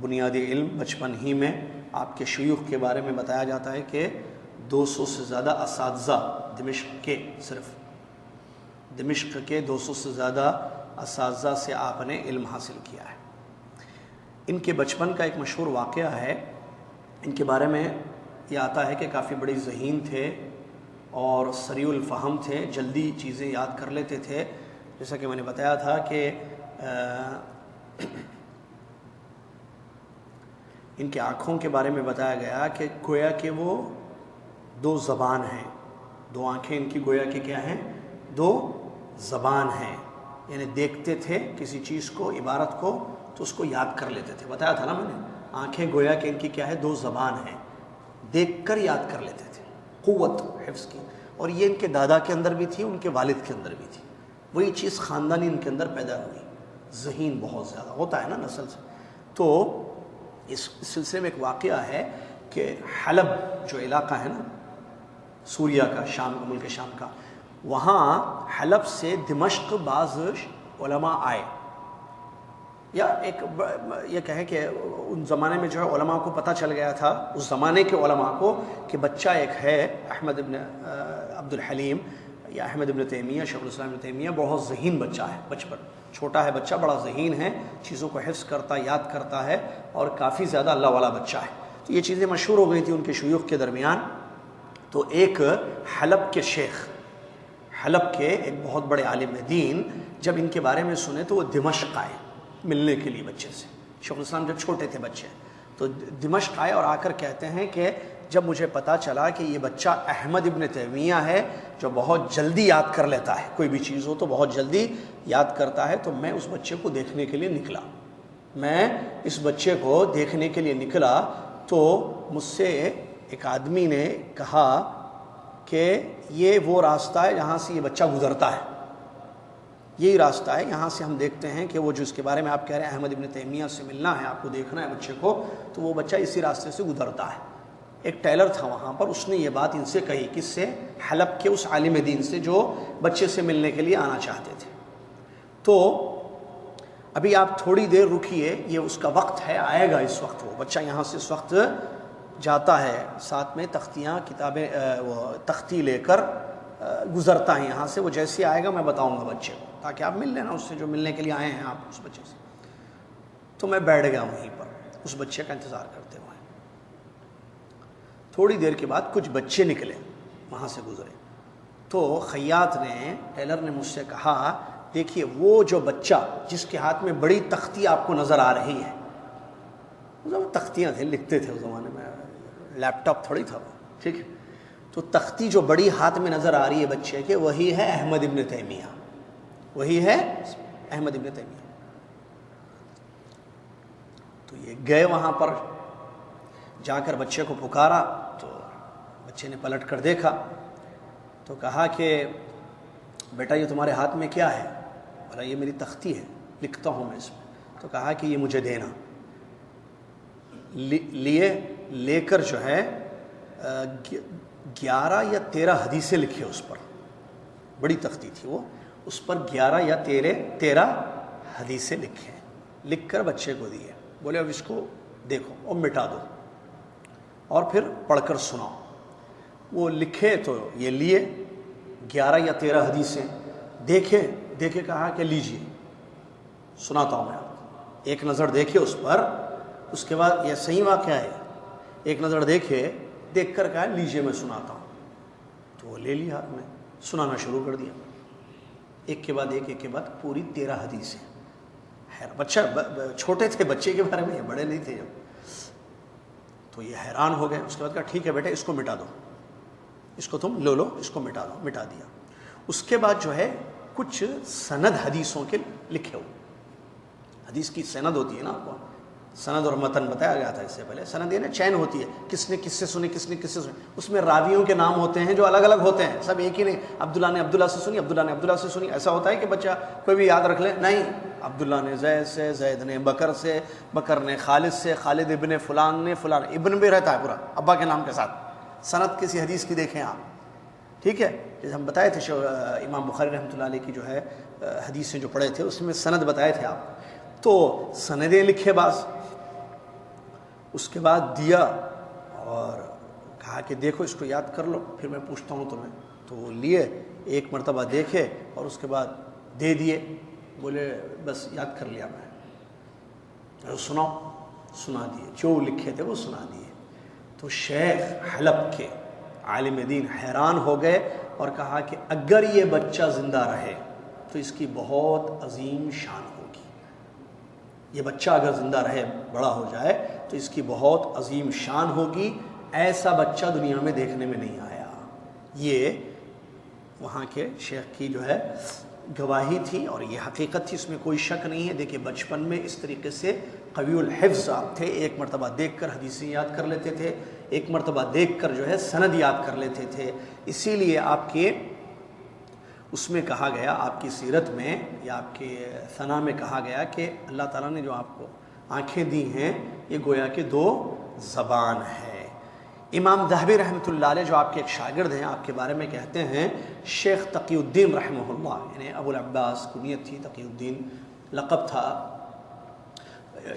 بنیادی علم بچپن ہی میں. آپ کے شیوخ کے بارے میں بتایا جاتا ہے کہ 200 سے زیادہ اساتذہ دمشق کے، صرف دمشق کے 200 سے زیادہ اساتذہ سے آپ نے علم حاصل کیا ہے. ان کے بچپن کا ایک مشہور واقعہ ہے. ان کے بارے میں یہ آتا ہے کہ کافی بڑی ذہین تھے اور سریع الفہم تھے، جلدی چیزیں یاد کر لیتے تھے. جیسا کہ میں نے بتایا تھا کہ ان کے آنکھوں کے بارے میں بتایا گیا کہ گویا کہ وہ 2 زبان ہیں. 2 آنکھیں ان کی گویا کہ کیا ہیں؟ 2 زبان ہیں. یعنی دیکھتے تھے کسی چیز کو، عبارت کو، تو اس کو یاد کر لیتے تھے. بتایا تھا نا میں نے، آنکھیں گویا کہ ان کی کیا ہے؟ 2 زبان ہیں. دیکھ کر یاد کر لیتے تھے، قوت حفظ کی. اور یہ ان کے دادا کے اندر بھی تھی، ان کے والد کے اندر بھی تھی. وہی چیز خاندانی ان کے اندر پیدا ہوئی. ذہین بہت زیادہ ہوتا ہے نا نسل سے. تو اس سلسلے میں ایک واقعہ ہے کہ حلب جو علاقہ ہے نا سوریا کا، شام کا، ملک شام کا، وہاں حلب سے دمشق بعض علماء آئے. یا ایک یہ کہیں کہ ان زمانے میں جو ہے علماء کو پتہ چل گیا تھا، اس زمانے کے علماء کو، کہ بچہ ایک ہے احمد ابن عبد الحلیم یا احمد ابن تیمیہ، شیخ الاسلام ابن تیمیہ. بہت ذہین بچہ ہے، بچپن چھوٹا ہے بچہ، بڑا ذہین ہے، چیزوں کو حفظ کرتا، یاد کرتا ہے اور کافی زیادہ اللہ والا بچہ ہے. تو یہ چیزیں مشہور ہو گئی تھیں ان کے شیوخ کے درمیان. تو ایک حلب کے شیخ، حلب کے ایک بہت بڑے عالم دین، جب ان کے بارے میں سنے تو وہ دمشق آئے ملنے کے لیے بچے سے. شیخ الاسلام جب چھوٹے تھے بچے، تو دمشق آئے اور آ کر کہتے ہیں کہ جب مجھے پتہ چلا کہ یہ بچہ احمد ابن تیمیہ ہے جو بہت جلدی یاد کر لیتا ہے، کوئی بھی چیز ہو تو بہت جلدی یاد کرتا ہے، تو میں اس بچے کو دیکھنے کے لیے نکلا. میں اس بچے کو دیکھنے کے لیے نکلا تو مجھ سے ایک آدمی نے کہا کہ یہ وہ راستہ ہے جہاں سے یہ بچہ گزرتا ہے، یہی راستہ ہے، یہاں سے ہم دیکھتے ہیں کہ وہ جو اس کے بارے میں آپ کہہ رہے ہیں احمد ابن تیمیہ سے ملنا ہے، آپ کو دیکھنا ہے بچے کو، تو وہ بچہ اسی راستے سے گزرتا ہے. ایک ٹیلر تھا وہاں پر، اس نے یہ بات ان سے کہی. کس سے؟ حلب کے اس عالم دین سے جو بچے سے ملنے کے لیے آنا چاہتے تھے. تو ابھی آپ تھوڑی دیر رکیے، یہ اس کا وقت ہے، آئے گا اس وقت. وہ بچہ یہاں سے اس وقت جاتا ہے، ساتھ میں تختیاں، کتابیں، وہ تختی لے کر گزرتا ہے یہاں سے. وہ جیسے آئے گا میں بتاؤں گا بچے کو، تاکہ آپ مل لینا اس سے جو ملنے کے لیے آئے ہیں آپ اس بچے سے. تو میں بیٹھ گیا وہیں پر اس بچے کا انتظار کرتے ہوئے. تھوڑی دیر کے بعد کچھ بچے نکلے وہاں سے گزرے. تو خیاط نے، ٹیلر نے مجھ سے کہا، دیکھیے وہ جو بچہ جس کے ہاتھ میں بڑی تختی آپ کو نظر آ رہی ہے، تختیاں تھے، لکھتے تھے اس زمانے میں، لیپ ٹاپ تھوڑی تھا وہ، ٹھیک ہے. تو تختی جو بڑی ہاتھ میں نظر آ رہی ہے بچے کے، وہی ہے احمد ابن تیمیہ، وہی ہے احمد ابن تیمیہ. تو یہ گئے وہاں پر، جا کر بچے کو پکارا تو بچے نے پلٹ کر دیکھا تو کہا کہ بیٹا یہ تمہارے ہاتھ میں کیا ہے؟ بولا یہ میری تختی ہے، لکھتا ہوں میں اس میں. تو کہا کہ یہ مجھے دینا. لے کر جو ہے 11 یا 13 حدیثیں لکھے اس پر. بڑی تختی تھی وہ، اس پر 11 یا 13 حدیثیں لکھے، لکھ کر بچے کو دیے. بولے اب اس کو دیکھو اور مٹا دو اور پھر پڑھ کر سناؤ. وہ لکھے تو یہ لیے 11 یا 13 حدیثیں، دیکھے کہا کہ لیجیے سناتا ہوں میں آپ کو، ایک نظر دیکھے اس پر، اس کے بعد یہ صحیح واقعہ ہے، ایک نظر دیکھے، دیکھ کر کہا لیجئے میں سناتا ہوں، تو وہ لے لیا ہاتھ میں، سنانا شروع کر دیا، ایک کے بعد ایک کے بعد پوری 13 حدیثیں۔ بچہ چھوٹے تھے، بچے کے بارے میں، بڑے نہیں تھے جب، تو یہ حیران ہو گئے۔ اس کے بعد کہا ٹھیک ہے بیٹے اس کو مٹا دو، اس کو تم لو اس کو مٹا دو، مٹا دیا۔ اس کے بعد جو ہے کچھ سند حدیثوں کے لکھے ہوئے، حدیث کی سند ہوتی ہے نا، آپ کو سند اور متن بتایا گیا تھا اس سے پہلے، سند یہ نا چین ہوتی ہے، کس نے کس سے سنی، کس نے کس سے سنی، اس میں راویوں کے نام ہوتے ہیں جو الگ الگ ہوتے ہیں، سب ایک ہی نہیں، عبداللہ نے عبداللہ سے سنی، عبداللہ نے عبداللہ سے سنی، ایسا ہوتا ہے کہ بچہ کوئی بھی یاد رکھ لے، نہیں، عبداللہ نے زید سے، زید نے بکر سے، بکر نے خالد سے، خالد ابن فلان نے، فلان ابن بھی رہتا ہے پورا ابا کے نام کے ساتھ۔ سند کسی حدیث کی دیکھیں آپ، ٹھیک ہے، جیسے ہم بتائے تھے امام بخاری رحمۃ اللہ علیہ کی جو ہے حدیثیں جو پڑھے تھے اس میں سند بتائے تھے آپ، تو سندیں لکھے بعض، اس کے بعد دیا اور کہا کہ دیکھو اس کو یاد کر لو پھر میں پوچھتا ہوں تمہیں، تو وہ لیے ایک مرتبہ دیکھے اور اس کے بعد دے دیے، بولے بس یاد کر لیا میں، سناؤ، سنا دیے، جو لکھے تھے وہ سنا دیے۔ تو شیخ حلب کے عالم دین حیران ہو گئے اور کہا کہ اگر یہ بچہ زندہ رہے تو اس کی بہت عظیم شان ہوگی، یہ بچہ اگر زندہ رہے، بڑا ہو جائے تو اس کی بہت عظیم شان ہوگی، ایسا بچہ دنیا میں دیکھنے میں نہیں آیا۔ یہ وہاں کے شیخ کی جو ہے گواہی تھی اور یہ حقیقت تھی، اس میں کوئی شک نہیں ہے۔ دیکھیں بچپن میں اس طریقے سے قوی الحفظ آپ تھے، ایک مرتبہ دیکھ کر حدیثیں یاد کر لیتے تھے، ایک مرتبہ دیکھ کر جو ہے سند یاد کر لیتے تھے، اسی لیے آپ کے اس میں کہا گیا، آپ کی سیرت میں یا آپ کے ثنا میں کہا گیا کہ اللہ تعالیٰ نے جو آپ کو آنکھیں دی ہیں یہ گویا کہ 2 زبان ہے۔ امام ذہبی رحمۃ اللہ علیہ جو آپ کے ایک شاگرد ہیں، آپ کے بارے میں کہتے ہیں شیخ تقی الدین رحمہ اللہ، یعنی ابو العباس کنیت تھی، تقی الدین لقب تھا،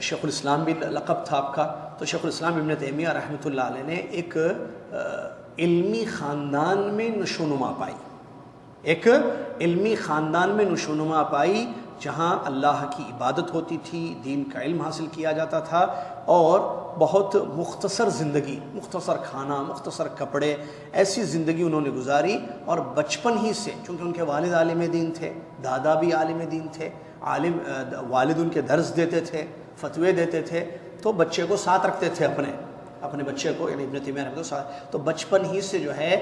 شیخ الاسلام بھی لقب تھا آپ کا۔ تو شیخ الاسلام ابن تیمیہ رحمۃ اللہ علیہ نے ایک علمی خاندان میں نشوونما پائی، ایک علمی خاندان میں نشوونما پائی جہاں اللہ کی عبادت ہوتی تھی، دین کا علم حاصل کیا جاتا تھا، اور بہت مختصر زندگی، مختصر کھانا، مختصر کپڑے، ایسی زندگی انہوں نے گزاری، اور بچپن ہی سے چونکہ ان کے والد عالم دین تھے، دادا بھی عالم دین تھے، والد ان کے درس دیتے تھے، فتوے دیتے تھے، تو بچے کو ساتھ رکھتے تھے، اپنے بچے کو، یعنی ابن تیمیہ رحمۃ اللہ ساتھ، تو بچپن ہی سے جو ہے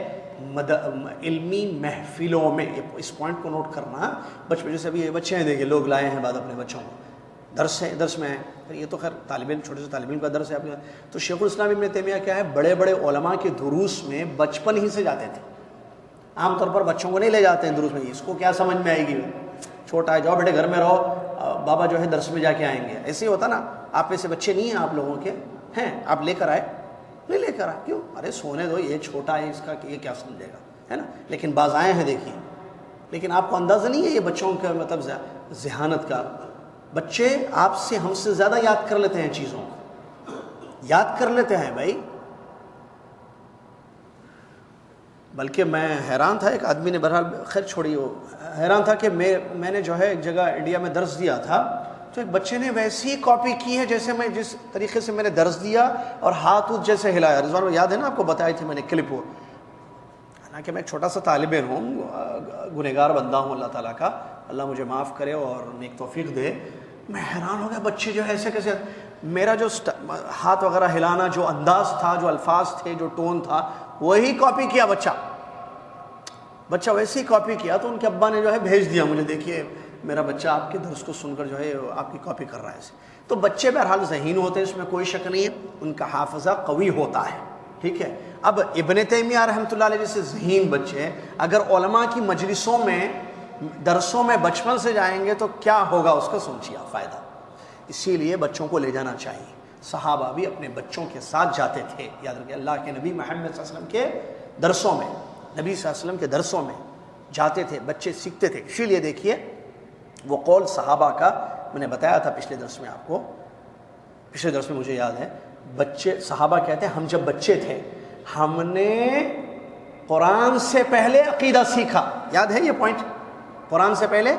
علمی محفلوں میں، اس پوائنٹ کو نوٹ کرنا، بچپن جیسے ابھی یہ بچے ہیں، دیکھیں لوگ لائے ہیں بعد اپنے بچوں کو، درس میں ہیں، یہ تو خیر طالب علم، چھوٹے سے طالب علم کا درس ہے اپنے، تو شیخ الاسلام ابن تیمیہ کیا ہے، بڑے بڑے علماء کے دروس میں بچپن ہی سے جاتے تھے۔ عام طور پر بچوں کو نہیں لے جاتے ہیں دروس میں، اس کو کیا سمجھ میں آئے گی، چھوٹا ہے، جاؤ بیٹے گھر میں رہو، بابا جو ہے درس میں جا کے آئیں گے، ایسے ہی ہوتا نا۔ آپ میں سے بچے نہیں ہیں آپ لوگوں کے، ہیں آپ لے کر آئے، نہیں لے کر آئے، کیوں؟ ارے سونے دو، یہ چھوٹا ہے، اس کا یہ کیا سمجھے گا، ہے نا، لیکن بعض آئے ہیں دیکھیے، لیکن آپ کو اندازہ نہیں ہے یہ بچوں کا مطلب ذہانت کا، بچے آپ سے، ہم سے زیادہ یاد کر لیتے ہیں، چیزوں کو یاد کر لیتے ہیں بھائی۔ بلکہ میں حیران تھا، ایک آدمی نے، بہرحال خیر چھوڑی، وہ حیران تھا کہ میں نے جو ہے ایک جگہ انڈیا میں درس دیا تھا، تو ایک بچے نے ویسی کاپی کی ہے جیسے میں جس طریقے سے میں نے درس دیا، اور ہاتھ جیسے ہلایا، رضوان کو یاد ہے نا، آپ کو بتائی تھی میں نے کلپ، وہ حالانکہ میں ایک چھوٹا سا طالب علم ہوں، گنہگار بندہ ہوں اللہ تعالیٰ کا، اللہ مجھے معاف کرے اور نیک توفیق دے۔ میں حیران ہو گیا، بچے جو ہے ایسے کیسے، میرا جو ہاتھ وغیرہ ہلانا، جو انداز تھا، جو الفاظ تھے، جو ٹون تھا، وہی کاپی کیا بچہ ویسے ہی کاپی کیا، تو ان کے ابا نے جو ہے بھیج دیا مجھے، دیکھیے میرا بچہ آپ کے درس کو سن کر جو ہے آپ کی کاپی کر رہا ہے ایسے۔ تو بچے بہرحال ذہین ہوتے ہیں، اس میں کوئی شک نہیں ہے، ان کا حافظہ قوی ہوتا ہے، ٹھیک ہے۔ اب ابن تیمیہ رحمۃ اللہ علیہ جیسے ذہین بچے اگر علماء کی مجلسوں میں، درسوں میں بچپن سے جائیں گے تو کیا ہوگا اس کا سوچیے آپ فائدہ۔ اسی لیے بچوں کو لے جانا چاہیے، صحابہ بھی اپنے بچوں کے ساتھ جاتے تھے، یاد رکھیں اللہ کے نبی محمد صلی اللہ علیہ وسلم کے درسوں میں، نبی صلی اللہ علیہ وسلم کے درسوں میں جاتے تھے، بچے سیکھتے تھے۔ اسی لیے دیکھیے وہ قول صحابہ کا میں نے بتایا تھا پچھلے درس میں، آپ کو پچھلے درس میں مجھے یاد ہے، بچے صحابہ کہتے ہیں ہم جب بچے تھے ہم نے قرآن سے پہلے عقیدہ سیکھا، یاد ہے یہ پوائنٹ، قرآن سے پہلے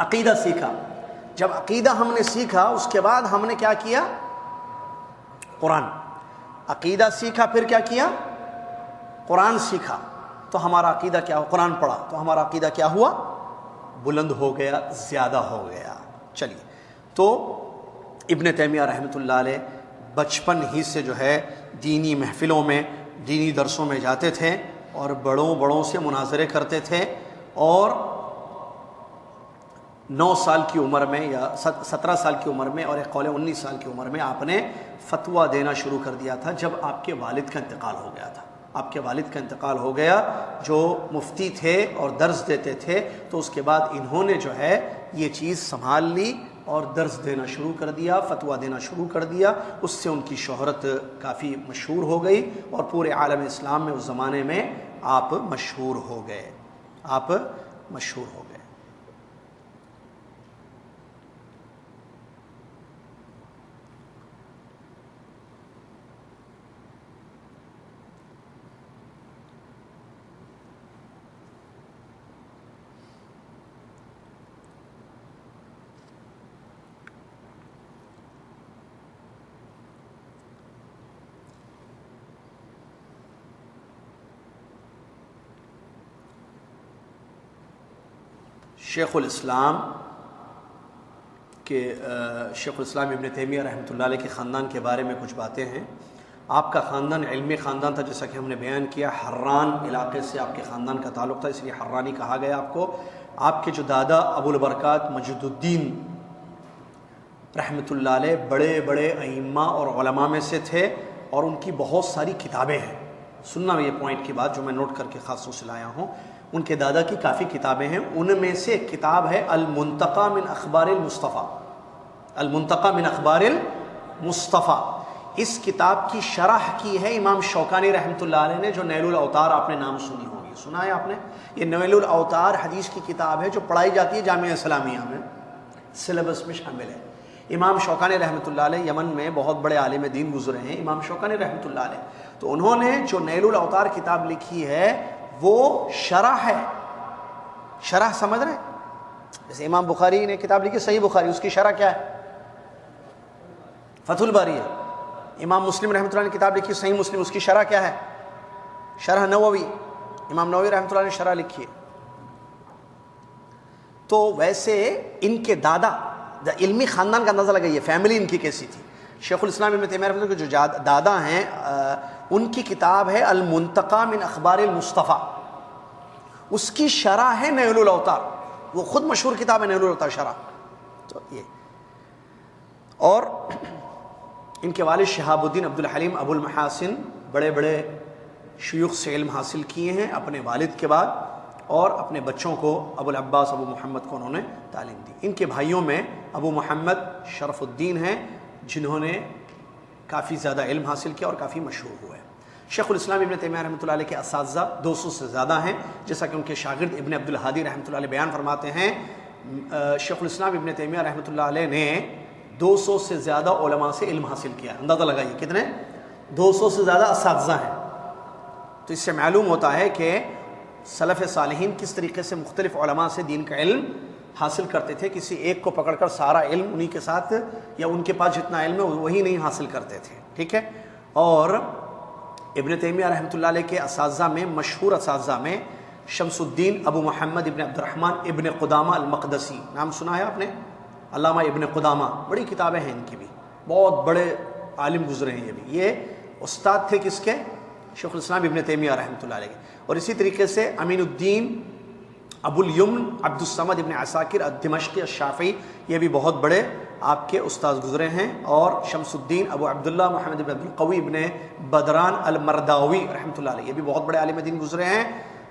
عقیدہ سیکھا. جب عقیدہ ہم نے سیکھا اس کے بعد ہم نے کیا کیا؟ قرآن. عقیدہ سیکھا پھر کیا کیا؟ قرآن سیکھا. تو ہمارا عقیدہ کیا ہوا؟ قرآن پڑھا تو ہمارا عقیدہ کیا ہوا؟ بلند ہو گیا، زیادہ ہو گیا. چلیے، تو ابن تیمیہ رحمۃ اللہ علیہ بچپن ہی سے جو ہے دینی محفلوں میں، دینی درسوں میں جاتے تھے اور بڑوں سے مناظرے کرتے تھے، اور 9 سال کی عمر میں یا 17 سال کی عمر میں اور ایک قول 19 سال کی عمر میں آپ نے فتویٰ دینا شروع کر دیا تھا جب آپ کے والد کا انتقال ہو گیا تھا. آپ کے والد کا انتقال ہو گیا جو مفتی تھے اور درس دیتے تھے، تو اس کے بعد انہوں نے جو ہے یہ چیز سنبھال لی اور درس دینا شروع کر دیا، فتویٰ دینا شروع کر دیا. اس سے ان کی شہرت کافی مشہور ہو گئی اور پورے عالم اسلام میں اس زمانے میں آپ مشہور ہو گئے. آپ مشہور ہو گئے. شیخ الاسلام ابن تیمیہ رحمۃ اللہ علیہ کے خاندان کے بارے میں کچھ باتیں ہیں. آپ کا خاندان علمی خاندان تھا، جیسا کہ ہم نے بیان کیا. حران علاقے سے آپ کے خاندان کا تعلق تھا، اس لیے حرانی کہا گیا آپ کو. آپ کے جو دادا ابو البرکات مجد الدین رحمۃ اللہ علیہ بڑے بڑے ائمہ اور علماء میں سے تھے، اور ان کی بہت ساری کتابیں ہیں. سننا یہ پوائنٹ کی بات جو میں نوٹ کر کے خاص طور سے لایا ہوں. ان کے دادا کی کافی کتابیں ہیں، ان میں سے ایک کتاب ہے المنتقى من اخبار المصطفیٰ. المنتقى من اخبار المصطفیٰ. اس کتاب کی شرح کی ہے امام شوکانی رحمۃ اللہ علیہ نے، جو نیل الاوطار آپ نے نام سنی ہوگی. سنا ہے آپ نے؟ یہ نیل الاوطار حدیث کی کتاب ہے جو پڑھائی جاتی ہے جامعہ اسلامیہ میں، سلیبس میں شامل ہے. امام شوکانی رحمۃ اللہ علیہ یمن میں بہت بڑے عالم دین گزرے ہیں، امام شوکانی رحمۃ اللہ علیہ. تو انہوں نے جو نیل الاوطار کتاب لکھی ہے وہ شرح ہے. شرح سمجھ رہے ہیں؟ جیسے امام بخاری نے کتاب لکھی صحیح بخاری، اس کی شرح کیا ہے؟ فتح الباری ہے. امام مسلم رحمۃ اللہ نے کتاب لکھی صحیح مسلم، اس کی شرح کیا ہے؟ شرح نووی. امام نووی رحمۃ اللہ نے شرح لکھی ہے. تو ویسے ان کے دادا علمی خاندان کا اندازہ لگائیے، فیملی ان کی کیسی تھی. شیخ الاسلام ابن تیمیہ رحمۃ اللہ کے جو دادا ہیں ان کی کتاب ہے المنتقى من اخبار المصطفیٰ، اس کی شرح ہے نیل الاوطار. وہ خود مشہور کتاب ہے نیل الاوطار شرح. تو یہ، اور ان کے والد شہاب الدین عبد الحلیم ابو المحاسن بڑے بڑے شیوخ سے علم حاصل کیے ہیں اپنے والد کے بعد، اور اپنے بچوں کو ابو العباس ابو محمد کو انہوں نے تعلیم دی. ان کے بھائیوں میں ابو محمد شرف الدین ہیں جنہوں نے کافی زیادہ علم حاصل کیا اور کافی مشہور ہوئے. شیخ الاسلام ابن تیمیہ رحمۃ اللہ علیہ کے اساتذہ 200 سے زیادہ ہیں، جیسا کہ ان کے شاگرد ابن عبد الہادی رحمۃ اللہ علیہ بیان فرماتے ہیں. شیخ الاسلام ابن تیمیہ رحمۃ اللہ علیہ نے 200 سے زیادہ علماء سے علم حاصل کیا. اندازہ لگائیے کتنے؟ 200 سے زیادہ اساتذہ ہیں. تو اس سے معلوم ہوتا ہے کہ سلف صالحین کس طریقے سے مختلف علماء سے دین کا علم حاصل کرتے تھے. کسی ایک کو پکڑ کر سارا علم انہی کے ساتھ، یا ان کے پاس جتنا علم ہے وہی نہیں حاصل کرتے تھے. ٹھیک ہے. اور ابن تیمیہ رحمۃ اللہ علیہ کے اساتذہ میں، مشہور اساتذہ میں، شمس الدین ابو محمد ابن عبد الرحمن ابن قدامہ المقدسی، نام سنا ہے آپ نے؟ علامہ ابن قدامہ، بڑی کتابیں ہیں ان کی بھی، بہت بڑے عالم گزرے ہیں یہ بھی. یہ استاد تھے کس کے؟ شیخ الاسلام ابن تیمیہ رحمۃ اللہ علیہ کے. اور اسی طریقے سے امین الدین ابو الیمن عبد الصمد ابن عساکر الدمشقی الشافعی، یہ بھی بہت بڑے آپ کے استاد گزرے ہیں. اور شمس الدین ابو عبداللہ محمد ابن عبد القوی ابن بدران المرداوی رحمۃ اللہ علیہ، یہ بھی بہت بڑے عالم دین گزرے ہیں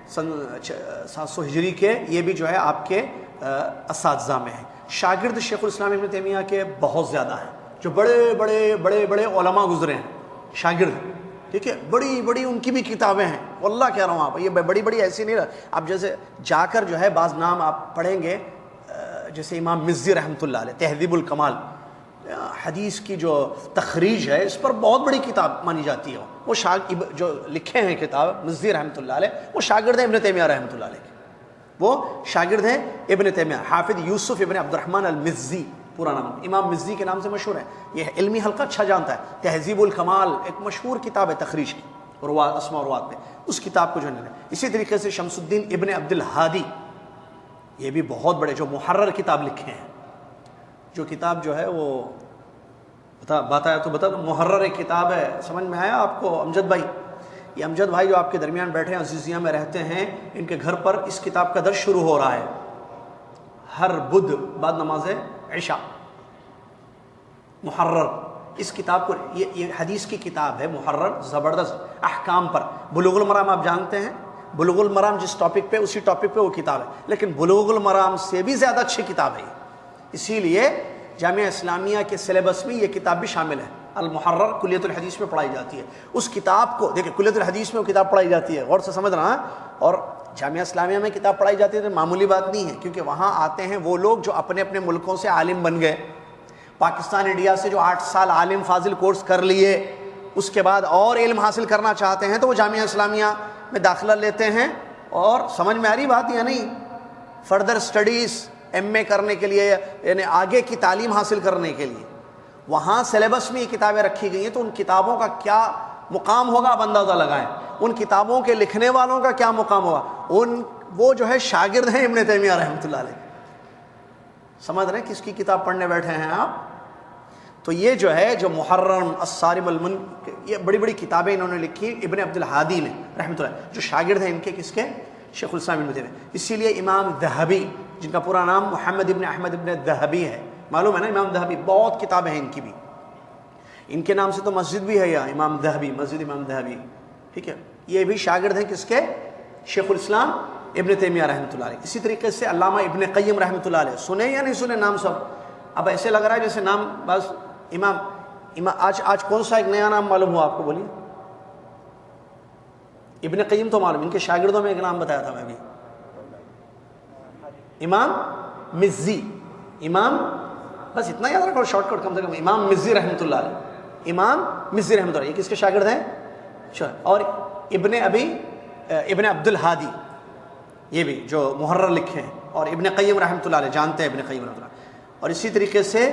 سن 700 ہجری کے. یہ بھی جو ہے آپ کے اساتذہ میں ہیں. شاگرد شیخ الاسلام ابن تیمیہ کے بہت زیادہ ہیں، جو بڑے بڑے بڑے بڑے علماء گزرے ہیں شاگرد. ٹھیک ہے. بڑی بڑی ان کی بھی کتابیں ہیں. واللہ کہہ رہا ہوں آپ، یہ بڑی بڑی ایسی نہیں رہا. آپ جیسے جا کر جو ہے بعض نام آپ پڑھیں گے، جیسے امام مزی رحمۃ اللہ علیہ تہذیب الکمال، حدیث کی جو تخریج ہے اس پر بہت بڑی کتاب مانی جاتی ہے. وہ جو لکھے ہیں کتاب مزی رحمۃ اللہ علیہ، وہ شاگرد ہیں ابن تیمیہ رحمۃ اللہ علیہ. وہ شاگرد ہیں ابن تیمیہ، حافظ یوسف ابن عبد الرحمن المزی پورا نام، امام مزی کے نام سے مشہور ہے، یہ علمی حلقہ اچھا جانتا ہے۔ تہذیب الکمال ایک مشہور کتاب ہے تخریج کی، روات اسماء و روات پہ، اس کتاب کو جو ہے۔ اسی طریقے سے شمس الدین ابن عبد الہادی، یہ بھی بہت بڑے جو محرر کتاب لکھے ہیں، جو کتاب جو ہے وہ بات آیا تو بتا دو، محرر ایک کتاب ہے، سمجھ میں آیا آپ کو امجد بھائی؟ یہ امجد بھائی جو آپ کے درمیان بیٹھے ہیں، عزیزیہ میں رہتے ہیں، ان کے گھر پر اس کتاب کا درس شروع ہو رہا ہے ہر بدھ بعد نماز عشاء۔ محرر، اس کتاب کو، یہ حدیث کی کتاب ہے محرر، زبردست احکام پر۔ بلوغ المرام آپ جانتے ہیں، بلوغ المرام جس ٹاپک پہ، اسی ٹاپک پہ وہ کتاب ہے، لیکن بلوغ المرام سے بھی زیادہ اچھی کتاب ہے یہ، اسی لیے جامعہ اسلامیہ کے سلیبس میں یہ کتاب بھی شامل ہے۔ المحرر کلیت الحدیث میں پڑھائی جاتی ہے، اس کتاب کو دیکھیں، کلیت الحدیث میں وہ کتاب پڑھائی جاتی ہے، غور سے سمجھنا، اور جامعہ اسلامیہ میں کتاب پڑھائی جاتی ہے تو معمولی بات نہیں ہے، کیونکہ وہاں آتے ہیں وہ لوگ جو اپنے اپنے ملکوں سے عالم بن گئے، پاکستان انڈیا سے جو 8 سال عالم فاضل کورس کر لیے، اس کے بعد اور علم حاصل کرنا چاہتے ہیں تو وہ جامعہ اسلامیہ میں داخلہ لیتے ہیں، اور سمجھ میں آ رہی بات یا نہیں؟ فردر اسٹڈیز ایم اے کرنے کے لیے، یعنی آگے کی تعلیم حاصل کرنے کے لیے وہاں سلیبس میں یہ کتابیں رکھی گئی ہیں، تو ان کتابوں کا کیا مقام ہوگا آپ اندازہ لگائیں، ان کتابوں کے لکھنے والوں کا کیا مقام ہوگا، وہ جو ہے شاگرد ہیں ابن تیمیہ رحمۃ اللہ علیہ۔ سمجھ رہے ہیں کس کی کتاب پڑھنے بیٹھے ہیں آپ؟ تو یہ جو ہے جو محرم، الصارم یہ بڑی بڑی کتابیں انہوں نے لکھی ابن عبد الہادی نے رحمۃ اللہ، جو شاگرد ہیں ان کے، کس کے؟ شیخ الاسلام ابن تیمیہ۔ اسی لیے امام ذہبی، جن کا پورا نام محمد ابن احمد ابن ذہبی ہے، معلوم ہے نا امام ذہبی، بہت کتابیں ہیں ان کی بھی، ان کے نام سے تو مسجد بھی ہے، یا امام ذہبی، مسجد امام ذہبی، ٹھیک ہے، یہ بھی شاگرد ہیں کس کے؟ شیخ الاسلام ابن تیمیہ رحمۃ اللہ علیہ۔ اسی طریقے سے علامہ ابن قیم رحمۃ اللہ علیہ، سنے یا نہیں سنے نام سب؟ اب ایسے لگ رہا ہے جیسے نام بس امام آج کون سا ایک نیا نام معلوم ہوا آپ کو؟ بولیے۔ ابن قیم تو معلوم، ان کے شاگردوں میں ایک نام بتایا تھا میں بھی، امام مزی، امام، بس اتنا یاد رکھو شارٹ کٹ کم سے کم، امام مزی رحمۃ اللہ علیہ، امام مزی رحمۃ اللہ علیہ، یہ کس کے شاگرد ہیں؟ اور ابن عبد الہادی، یہ بھی جو محرر لکھے ہیں، اور ابن قیم رحمۃ اللہ علیہ، جانتے ہیں ابن قیم رحمۃ اللہ، اور اسی طریقے سے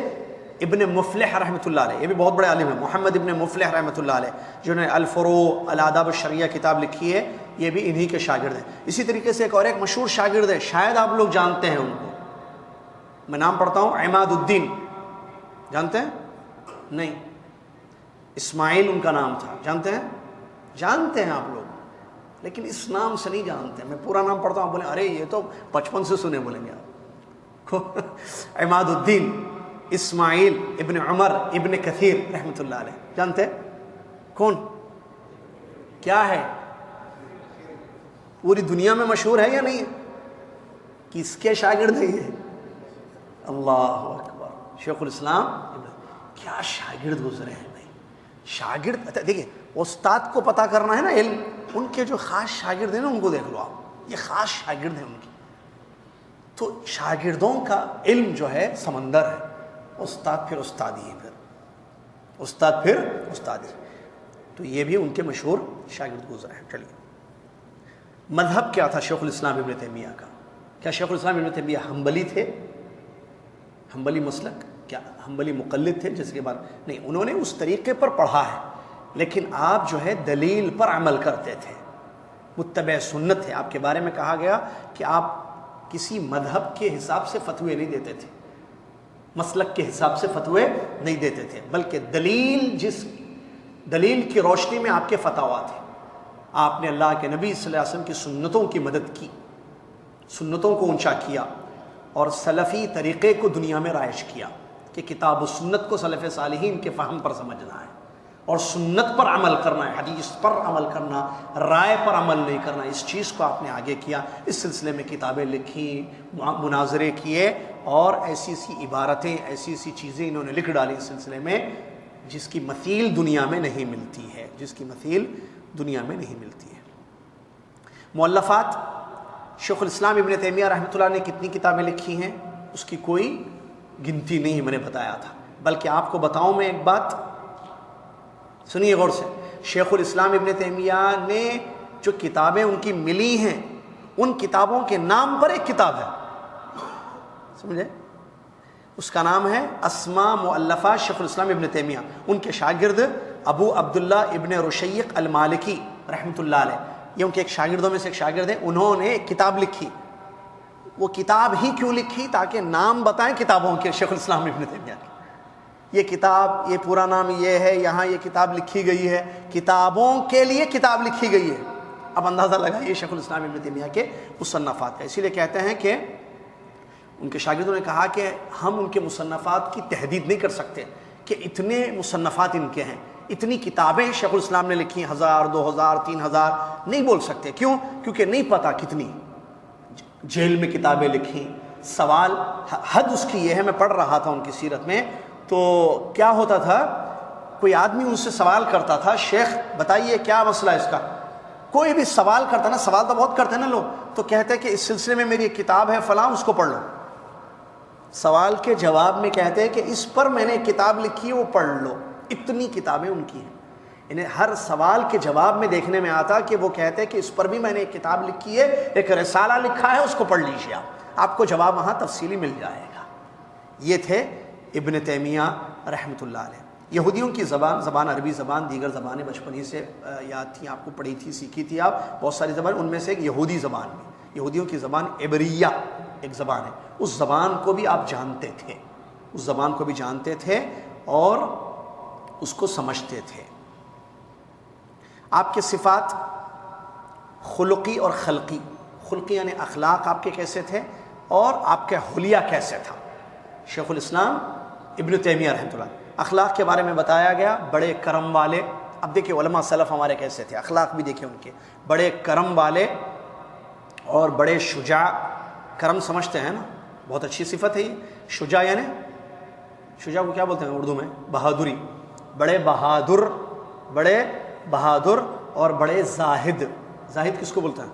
ابن مفلح رحمۃ اللہ علیہ، یہ بھی بہت بڑے عالم ہیں، محمد ابن مفلح رحمۃ اللہ علیہ، جنہوں نے الفروع الآداب الشرعیہ کتاب لکھی ہے، یہ بھی انہی کے شاگرد ہیں۔ اسی طریقے سے ایک مشہور شاگرد ہے، شاید آپ لوگ جانتے ہیں ان کو، میں نام پڑھتا ہوں، عماد الدین، جانتے ہیں؟ نہیں، اسماعیل ان کا نام تھا، جانتے ہیں؟ جانتے ہیں آپ لوگ، لیکن اس نام سے نہیں جانتے۔ میں پورا نام پڑھتا ہوں، بولیں ارے یہ تو 55 سے سنے، بولیں گے آپ۔ عماد الدین اسماعیل ابن عمر ابن کثیر رحمۃ اللہ علیہ، جانتے ہیں؟ کون؟ کیا ہے؟ پوری دنیا میں مشہور ہے یا نہیں ہے؟ کس کے شاگرد ہیں یہ؟ اللہ اکبر، شیخ الاسلام، کیا شاگرد گزرے ہیں بھائی، شاگرد، دیکھیں استاد کو پتہ کرنا ہے نا علم، ان کے جو خاص شاگرد ہیں نا ان کو دیکھ لو آپ، یہ خاص شاگرد ہیں ان کی، تو شاگردوں کا علم جو ہے سمندر ہے، استاد پھر استادی ہے، استاد پھر استادی، تو یہ بھی ان کے مشہور شاگرد گزرے ہیں۔ چلیے، مذہب کیا تھا شیخ الاسلام ابن تیمیہ کا؟ کیا شیخ الاسلام ابن تیمیہ حنبلی تھے؟ حنبلی مسلک، کیا حنبلی مقلد تھے جس کے بعد؟ نہیں، انہوں نے اس طریقے پر پڑھا ہے، لیکن آپ جو ہے دلیل پر عمل کرتے تھے، متبع سنت تھے۔ آپ کے بارے میں کہا گیا کہ آپ کسی مذہب کے حساب سے فتوے نہیں دیتے تھے، مسلک کے حساب سے فتوے نہیں دیتے تھے، بلکہ دلیل کی روشنی میں آپ کے فتاوا تھے۔ آپ نے اللہ کے نبی صلی اللہ علیہ وسلم کی سنتوں کی مدد کی، سنتوں کو اونچا کیا، اور سلفی طریقے کو دنیا میں رائج کیا کہ کتاب و سنت کو سلف صالحین کے فہم پر سمجھنا ہے، اور سنت پر عمل کرنا ہے، حدیث پر عمل کرنا، رائے پر عمل نہیں کرنا، اس چیز کو آپ نے آگے کیا۔ اس سلسلے میں کتابیں لکھیں، مناظرے کیے، اور ایسی ایسی عبارتیں، ایسی ایسی چیزیں انہوں نے لکھ ڈالی اس سلسلے میں جس کی مثیل دنیا میں نہیں ملتی ہے، جس کی مثیل دنیا میں نہیں ملتی ہے۔ مؤلفات، شیخ الاسلام ابن تیمیہ رحمۃ اللہ نے کتنی کتابیں لکھی ہیں اس کی کوئی گنتی نہیں میں نے بتایا تھا، بلکہ آپ کو بتاؤں میں ایک بات، سنیے غور سے، شیخ الاسلام ابن تیمیہ نے جو کتابیں ان کی ملی ہیں ان کتابوں کے نام پر ایک کتاب ہے، سمجھے؟ اس کا نام ہے اسماء مؤلفہ شیخ الاسلام ابن تیمیہ. ان کے شاگرد ابو عبداللہ ابن رشیق المالکی رحمۃ اللہ علیہ، یہ ان کے ایک شاگردوں میں سے ایک شاگرد ہیں. انہوں نے ایک کتاب لکھی. وہ کتاب ہی کیوں لکھی؟ تاکہ نام بتائیں کتابوں کے شیخ الاسلام ابن تیمیہ کے. یہ کتاب، یہ پورا نام یہ ہے، یہاں یہ کتاب لکھی گئی ہے، کتابوں کے لیے کتاب لکھی گئی ہے. اب اندازہ لگائیے شیخ الاسلام ابن تیمیہ کے مصنفات کا. اسی لیے کہتے ہیں کہ ان کے شاگردوں نے کہا کہ ہم ان کے مصنفات کی تحدید نہیں کر سکتے کہ اتنے مصنفات ان کے ہیں، اتنی کتابیں شیخ الاسلام نے لکھی، 1000 2000 3000 نہیں بول سکتے. کیوں؟ کیونکہ نہیں پتہ کتنی. جیل میں کتابیں لکھی. سوال حد اس کی یہ ہے، میں پڑھ رہا تھا ان کی سیرت میں، تو کیا ہوتا تھا، کوئی آدمی ان سے سوال کرتا تھا، شیخ بتائیے کیا مسئلہ ہے اس کا. کوئی بھی سوال کرتا نا، سوال تو بہت کرتے ہیں نا لوگ، تو کہتے کہ اس سلسلے میں میری ایک کتاب ہے فلاں، اس کو پڑھ لو. سوال کے جواب میں کہتے ہیں کہ اس پر میں نے ایک کتاب لکھی ہے، وہ پڑھ لو. اتنی کتابیں ان کی ہیں. انہیں ہر سوال کے جواب میں دیکھنے میں آتا کہ وہ کہتے ہیں کہ اس پر بھی میں نے ایک کتاب لکھی ہے، ایک رسالہ لکھا ہے، اس کو پڑھ لیجیے. آپ کو جواب وہاں تفصیلی مل جائے گا. یہ تھے ابن تیمیہ رحمۃ اللہ علیہ. یہودیوں کی زبان عربی زبان، دیگر زبانیں بچپن ہی سے یاد تھیں، آپ کو پڑھی تھی، سیکھی تھی آپ، بہت ساری زبان. ان میں سے ایک یہودی زبان بھی، یہودیوں کی زبان عبریہ ایک زبان ہے. اس زبان کو بھی آپ جانتے تھے، اس زبان کو بھی جانتے تھے اور اس کو سمجھتے تھے. آپ کے صفات خلقی اور خلقی، خلقی یعنی اخلاق آپ کے کیسے تھے اور آپ کا حلیہ کیسے تھا. شیخ الاسلام ابن تیمیہ رحمۃ اللہ، اخلاق کے بارے میں بتایا گیا، بڑے کرم والے. اب دیکھیں علماء سلف ہمارے کیسے تھے، اخلاق بھی دیکھیں ان کے، بڑے کرم والے اور بڑے شجاع. کرم سمجھتے ہیں نا، بہت اچھی صفت ہے یہ. شجاع یعنی، شجاع کو کیا بولتے ہیں اردو میں؟ بہادری. بڑے بہادر، بڑے بہادر اور بڑے زاہد. زاہد کس کو بولتے ہیں؟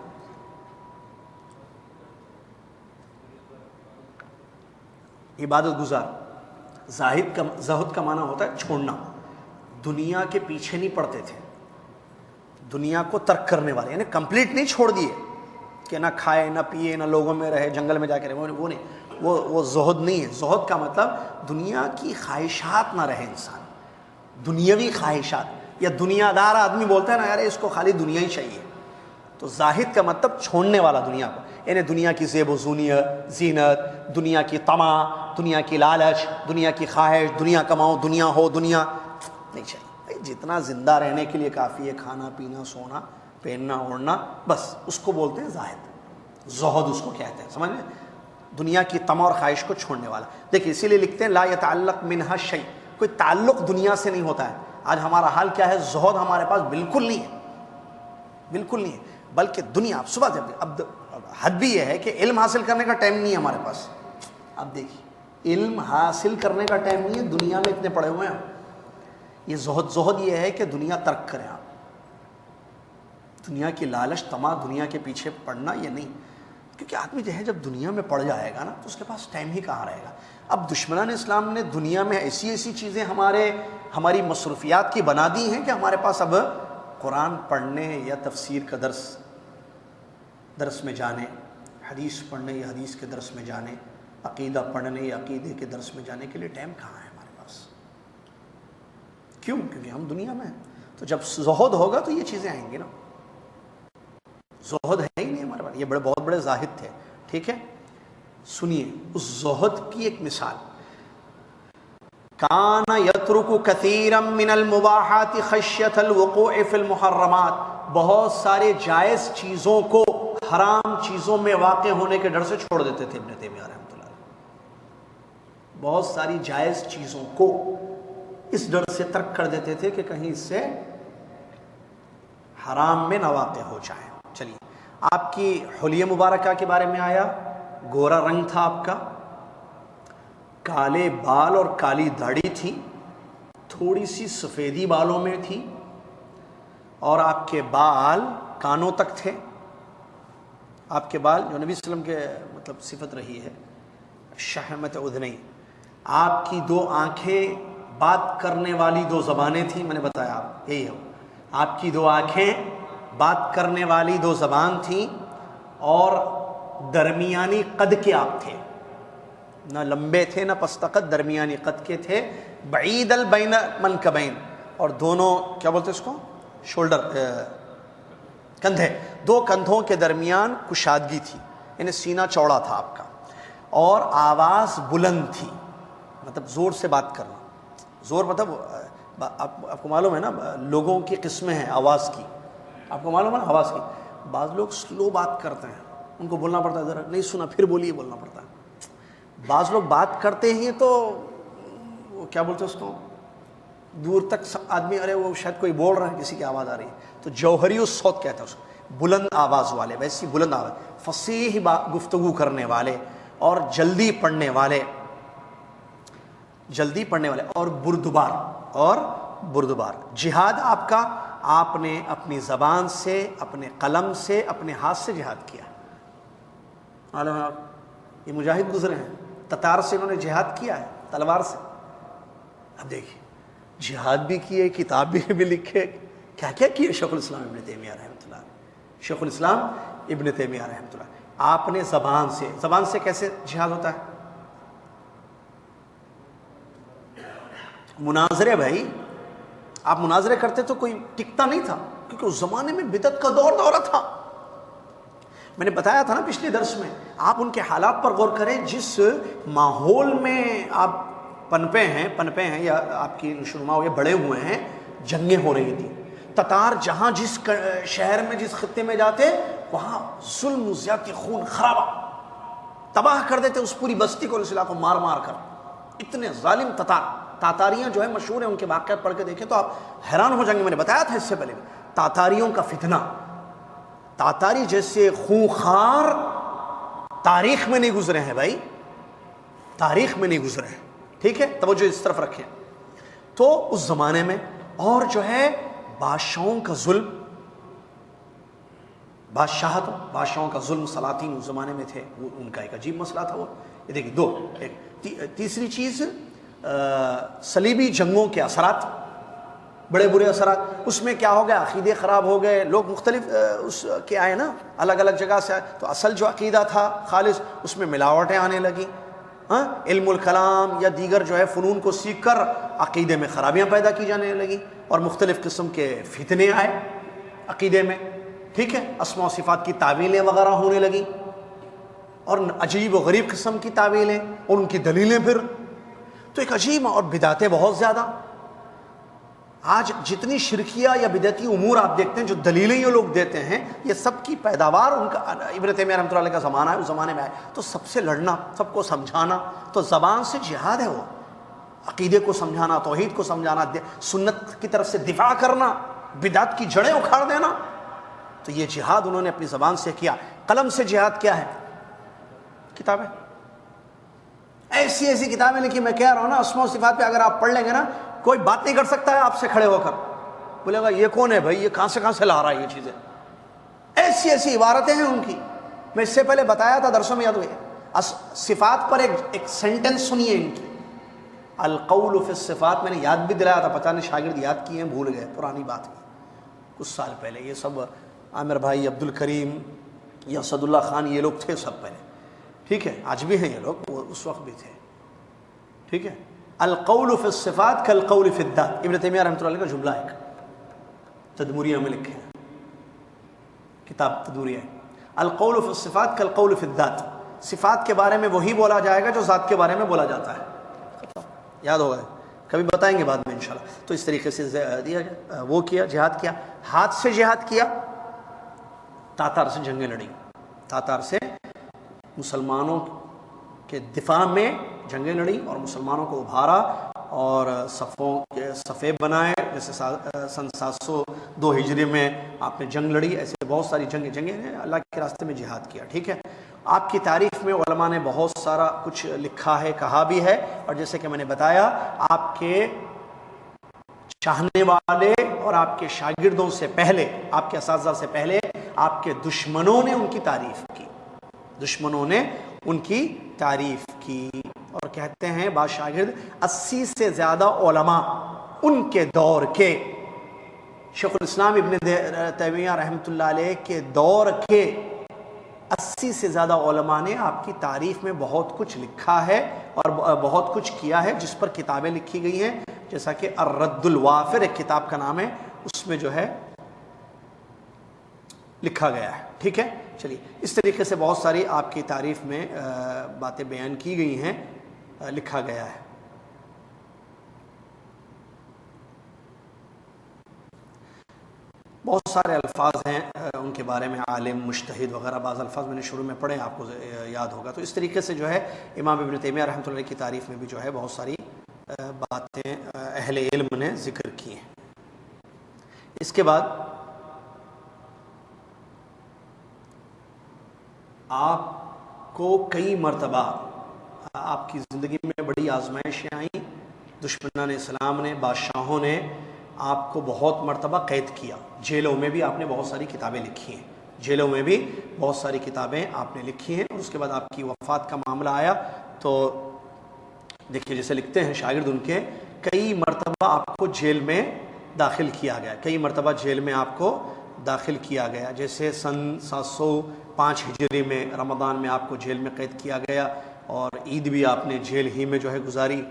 عبادت گزار. زہد کا معنی ہوتا ہے چھوڑنا. دنیا کے پیچھے نہیں پڑتے تھے، دنیا کو ترک کرنے والے، یعنی کمپلیٹ نہیں چھوڑ دیے کہ نہ کھائے نہ پیے نہ لوگوں میں رہے، جنگل میں جا کے رہے، وہ نہیں. وہ زہد نہیں ہے. زہد کا مطلب دنیا کی خواہشات نہ رہے انسان، دنیاوی خواہشات. یا دنیا دار آدمی بولتا ہے نا، یار اس کو خالی دنیا ہی چاہیے. تو زاہد کا مطلب چھوڑنے والا دنیا کو، یعنی دنیا کی زیب و زینت، دنیا کی طمع، دنیا کی لالچ، دنیا کی خواہش، دنیا کماؤ، دنیا ہو، دنیا نہیں چاہیے. جتنا زندہ رہنے کے لیے کافی ہے، کھانا پینا سونا پہننا اوڑھنا، بس اس کو بولتے ہیں زاہد. زہد اس کو کہتے ہیں، سمجھ لیں؟ دنیا کی طمع اور خواہش کو چھوڑنے والا. دیکھیں اسی لیے لکھتے ہیں لا یتعلق منها شیء، کوئی تعلق دنیا سے نہیں ہوتا ہے. آج ہمارا حال کیا ہے؟ زہد ہمارے پاس بالکل نہیں ہے، بالکل نہیں ہے. بلکہ دنیا صبح سے اب حد بھی یہ ہے کہ علم حاصل کرنے کا ٹائم نہیں ہے ہمارے پاس. اب دیکھیے علم حاصل کرنے کا ٹائم نہیں ہے، دنیا میں اتنے پڑے ہوئے ہیں. یہ زہد یہ ہے کہ دنیا ترک کریں آپ، دنیا کی لالچ طمع، دنیا کے پیچھے پڑنا یہ نہیں. کیونکہ آدمی جو ہے جب دنیا میں پڑ جائے گا نا تو اس کے پاس ٹائم ہی کہاں رہے گا. اب دشمنان اسلام نے دنیا میں ایسی ایسی چیزیں ہماری مصروفیات کی بنا دی ہیں کہ ہمارے پاس اب قرآن پڑھنے یا تفسیر کا درس میں جانے، حدیث پڑھنے یا حدیث کے درس میں جانے، عقیدہ پڑھنے یا عقیدے کے درس میں جانے کے لیے ٹائم کہاں ہے ہمارے پاس. کیوں؟ کیونکہ ہم دنیا میں ہیں. تو جب زہد ہوگا تو یہ چیزیں آئیں گی نا. زہد ہے ہی نہیں ہمارے پاس. یہ بہت بڑے زاہد تھے. ٹھیک ہے، سنیے اس زہد کی ایک مثال. کان یترک کثیرا من المباحات خشیۃ الوقوع فی المحرمات، بہت سارے جائز چیزوں کو حرام چیزوں میں واقع ہونے کے ڈر سے چھوڑ دیتے تھے ابن تیمیہ رحمۃ اللہ علیہ. بہت ساری جائز چیزوں کو اس ڈر سے ترک کر دیتے تھے کہ کہیں اس سے حرام میں نہ واقع ہو جائے. چلیے، آپ کی حلیہ مبارکہ کے بارے میں آیا، گورا رنگ تھا آپ کا، کالے بال اور کالی داڑھی تھی، تھوڑی سی سفیدی بالوں میں تھی، اور آپ کے بال کانوں تک تھے. آپ کے بال جو نبی صلی اللہ علیہ وسلم کے مطلب صفت رہی ہے، شحمت اذنین. آپ کی 2 آنکھیں بات کرنے والی 2 زبانیں تھیں، میں نے بتایا آپ یہی ہو. آپ کی 2 آنکھیں بات کرنے والی 2 زبان تھیں، اور درمیانی قد کے آپ تھے، نہ لمبے تھے نہ پست قد، درمیانی قد کے تھے، بعید البین منکبین، اور دونوں کیا بولتے اس کو، شولڈر، کندھے، دو کندھوں کے درمیان کشادگی تھی، یعنی سینہ چوڑا تھا آپ کا، اور آواز بلند تھی، مطلب زور سے بات کرنا، زور مطلب آپ کو معلوم ہے نا لوگوں کی قسمیں ہیں آواز کی، آپ کو معلوم ہے نا آواز کی، بعض لوگ سلو بات کرتے ہیں، ان کو بولنا پڑتا ہے ذرا نہیں سنا پھر بولیے، بولنا پڑتا ہے، بعض لوگ بات کرتے ہیں تو وہ کیا بولتے ہیں اس کو، دور تک آدمی ارے وہ شاید کوئی بول رہا ہے، کسی کی آواز آ رہی ہے، تو جوہری الصوت کہتا ہے اس کو، بلند آواز والے، ویسی بلند آواز، فصیح گفتگو کرنے والے، اور جلدی پڑھنے والے، اور بردبار، جہاد آپ کا، آپ نے اپنی زبان سے، اپنے قلم سے، اپنے ہاتھ سے جہاد کیا، معلوم ہے آپ، یہ مجاہد گزرے ہیں، تتار سے انہوں نے جہاد کیا ہے تلوار سے، اب دیکھیے جہاد بھی کیے، کتاب بھی لکھے، کیا کیا کیے شیخ الاسلام ابن تیمیہ رحمۃ اللہ، شیخ الاسلام ابن تیمیہ رحمۃ اللہ، آپ نے زبان سے کیسے جہاد ہوتا ہے، مناظرے، بھائی آپ مناظرے کرتے تو کوئی ٹکتا نہیں تھا، کیونکہ اس زمانے میں بدعت کا دورہ تھا، میں نے بتایا تھا نا پچھلے درس میں، آپ ان کے حالات پر غور کریں، جس ماحول میں آپ پنپے ہیں یا آپ کی نشوونما ہوئے بڑے ہوئے ہیں، جنگیں ہو رہی تھیں، تتار جہاں جس شہر میں جس خطے میں جاتے وہاں ظلم زیادتی، خون خرابہ، تباہ کر دیتے اس پوری بستی کو، اس علاقے کو مار مار کر، اتنے ظالم تاتاریاں جو ہے مشہور ہیں، ان کے واقعات پڑھ کے دیکھیں تو آپ حیران ہو جائیں گے، میں نے بتایا تھا اس سے پہلے، تاتاریوں کا فتنہ، تاتاری جیسے خونخوار تاریخ میں نہیں گزرے ہیں بھائی، تاریخ میں نہیں گزرے ہیں، ٹھیک ہے، توجہ اس طرف رکھیں، تو اس زمانے میں، اور جو ہے بادشاہوں کا ظلم، بادشاہوں کا ظلم، سلاطین اس زمانے میں تھے، وہ ان کا ایک عجیب مسئلہ تھا، وہ یہ دیکھیے تیسری چیز، صلیبی جنگوں کے اثرات، بڑے برے اثرات، اس میں کیا ہو گیا، عقیدے خراب ہو گئے، لوگ مختلف اس کے آئے نا، الگ الگ جگہ سے آئے، تو اصل جو عقیدہ تھا خالص، اس میں ملاوٹیں آنے لگی، علم الکلام یا دیگر جو ہے فنون کو سیکھ کر عقیدے میں خرابیاں پیدا کی جانے لگی، اور مختلف قسم کے فتنے آئے عقیدے میں، ٹھیک ہے، اسماء و صفات کی تعویلیں وغیرہ ہونے لگی، اور عجیب و غریب قسم کی تعویلیں، اور ان کی دلیلیں، پھر تو ایک عجیب، اور بدعتیں بہت زیادہ، آج جتنی شرکیہ یا بدعتی امور آپ دیکھتے ہیں، جو دلیلیں یہ لوگ دیتے ہیں، یہ سب کی پیداوار ان کا ابن تیمیہ رحمۃ اللہ علیہ کا زمانہ ہے، اس زمانے میں آئے، تو سب سے لڑنا، سب کو سمجھانا، تو زبان سے جہاد ہے، وہ عقیدے کو سمجھانا، توحید کو سمجھانا، سنت کی طرف سے دفاع کرنا، بدعت کی جڑیں اکھاڑ دینا، تو یہ جہاد انہوں نے اپنی زبان سے کیا، قلم سے جہاد کیا ہے، کتابیں، ایسی کتابیں لکھی، میں کہہ رہا ہوں نا، اسماء و صفات پہ اگر آپ پڑھ لیں گے نا، کوئی بات نہیں کر سکتا ہے آپ سے کھڑے ہو کر، بولے گا یہ کون ہے بھائی، یہ کہاں سے لا رہا ہے یہ چیزیں، ایسی عبارتیں ہیں ان کی، میں اس سے پہلے بتایا تھا درسوں میں، یاد ہوئی صفات پر ایک سینٹنس سنیے ان کی، القول فی الصفات، میں نے یاد بھی دلایا تھا، پتہ نہیں شاگرد یاد کیے ہیں، بھول گئے، پرانی بات ہے کچھ سال پہلے، یہ سب عامر بھائی، عبد الکریم یا اسد اللہ خان، یہ لوگ تھے سب پہلے، ٹھیک ہے، آج بھی ہیں یہ لوگ، وہ اس وقت بھی تھے، ٹھیک ہے، القول فی الصفات کالقول فی الذات، ابن تیمیہ رحمۃ اللہ علیہ کا جملہ ہے، تدمریہ میں لکھے ہیں، کتاب تدمریہ ہے، القول فی الصفات کالقول فی الذات، صفات کے بارے میں وہی بولا جائے گا جو ذات کے بارے میں بولا جاتا ہے، یاد ہوگا، کبھی بتائیں گے بعد میں انشاءاللہ، تو اس طریقے سے دیا گیا، وہ کیا، جہاد کیا، ہاتھ سے جہاد کیا، تاتار سے جنگیں لڑی، تاتار سے مسلمانوں کے دفاع میں جنگیں لڑی، اور مسلمانوں کو ابھارا، اور صفیں بنائے، جیسے سن 702 ہجری میں آپ نے جنگ لڑی، ایسے بہت ساری جنگیں ہیں، اللہ کے راستے میں جہاد کیا، ٹھیک ہے، آپ کی تعریف میں علماء نے بہت سارا کچھ لکھا ہے، کہا بھی ہے، اور جیسے کہ میں نے بتایا، آپ کے چاہنے والے اور آپ کے شاگردوں سے پہلے، آپ کے اساتذہ سے پہلے، آپ کے دشمنوں نے ان کی تعریف کی، دشمنوں نے ان کی تعریف کی، اور کہتے ہیں بعض شاگرد 80 سے زیادہ علماء ان کے دور کے، شیخ الاسلام ابن تیمیہ رحمۃ اللہ علیہ کے دور کے 80 سے زیادہ علماء نے آپ کی تعریف میں بہت کچھ لکھا ہے اور بہت کچھ کیا ہے، جس پر کتابیں لکھی گئی ہیں، جیسا کہ الرد الوافر ایک کتاب کا نام ہے، اس میں جو ہے لکھا گیا ہے. ٹھیک ہے، چلیے اس طریقے سے بہت ساری آپ کی تعریف میں باتیں بیان کی گئی ہیں، لکھا گیا ہے. بہت سارے الفاظ ہیں ان کے بارے میں، عالم، مجتہد وغیرہ، بعض الفاظ میں نے شروع میں پڑھے، آپ کو یاد ہوگا. تو اس طریقے سے جو ہے امام ابن تیمیہ رحمۃ اللہ کی تعریف میں بھی جو ہے بہت ساری باتیں اہل علم نے ذکر کی ہیں. اس کے بعد آپ کو کئی مرتبہ آپ کی زندگی میں بڑی آزمائشیں آئیں، دشمنان اسلام نے، بادشاہوں نے آپ کو بہت مرتبہ قید کیا، جیلوں میں بھی آپ نے بہت ساری کتابیں لکھی ہیں، جیلوں میں بھی بہت ساری کتابیں آپ نے لکھی ہیں. اور اس کے بعد آپ کی وفات کا معاملہ آیا تو دیکھیے جیسے لکھتے ہیں شاگرد ان کے، کئی مرتبہ آپ کو جیل میں داخل کیا گیا، کئی مرتبہ جیل میں آپ کو داخل کیا گیا. جیسے سن 705 ہجری میں رمضان میں آپ کو جیل میں قید کیا گیا، اور عید بھی آپ نے جیل ہی میں جو ہے گزاری.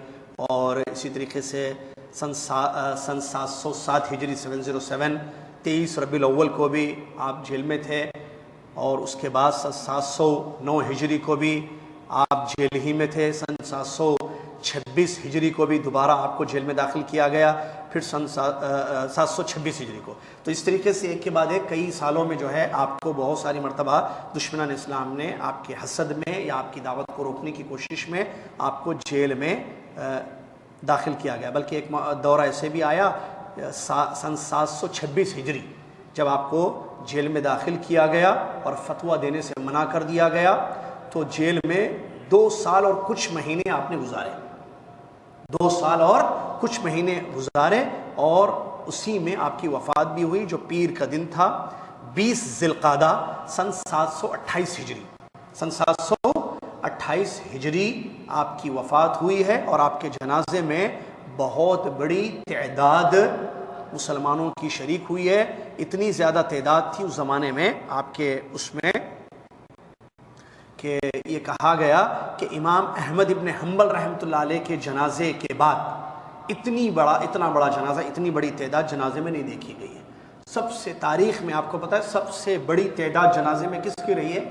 اور اسی طریقے سے سن 707 ہجری 707 23 ربیع الاول کو بھی آپ جیل میں تھے. اور اس کے بعد سن 709 ہجری کو بھی آپ جیل ہی میں تھے. سن 726 ہجری کو بھی دوبارہ آپ کو جیل میں داخل کیا گیا، پھر سن 726 ہجری کو. تو اس طریقے سے ایک کے بعد ایک کئی سالوں میں جو ہے آپ کو بہت ساری مرتبہ دشمنان اسلام نے آپ کے حسد میں یا آپ کی دعوت کو روکنے کی کوشش میں آپ کو جیل میں داخل کیا گیا. بلکہ ایک دور ایسے بھی آیا سن 726 ہجری جب آپ کو جیل میں داخل کیا گیا اور فتویٰ دینے سے منع کر دیا گیا، تو جیل میں 2 سال اور کچھ مہینے آپ نے گزارے، 2 سال اور کچھ مہینے گزارے. اور اسی میں آپ کی وفات بھی ہوئی، جو پیر کا دن تھا 20 ذی القعدہ سن 728 ہجری. سن 728 ہجری آپ کی وفات ہوئی ہے. اور آپ کے جنازے میں بہت بڑی تعداد مسلمانوں کی شریک ہوئی ہے. اتنی زیادہ تعداد تھی اس زمانے میں آپ کے اس میں کہ یہ کہا گیا کہ امام احمد ابن حنبل رحمۃ اللہ علیہ کے جنازے کے بعد اتنا بڑا جنازہ، اتنی بڑی تعداد جنازے میں نہیں دیکھی گئی ہے. سب سے تاریخ میں آپ کو پتہ ہے سب سے بڑی تعداد جنازے میں کس کی رہی ہے؟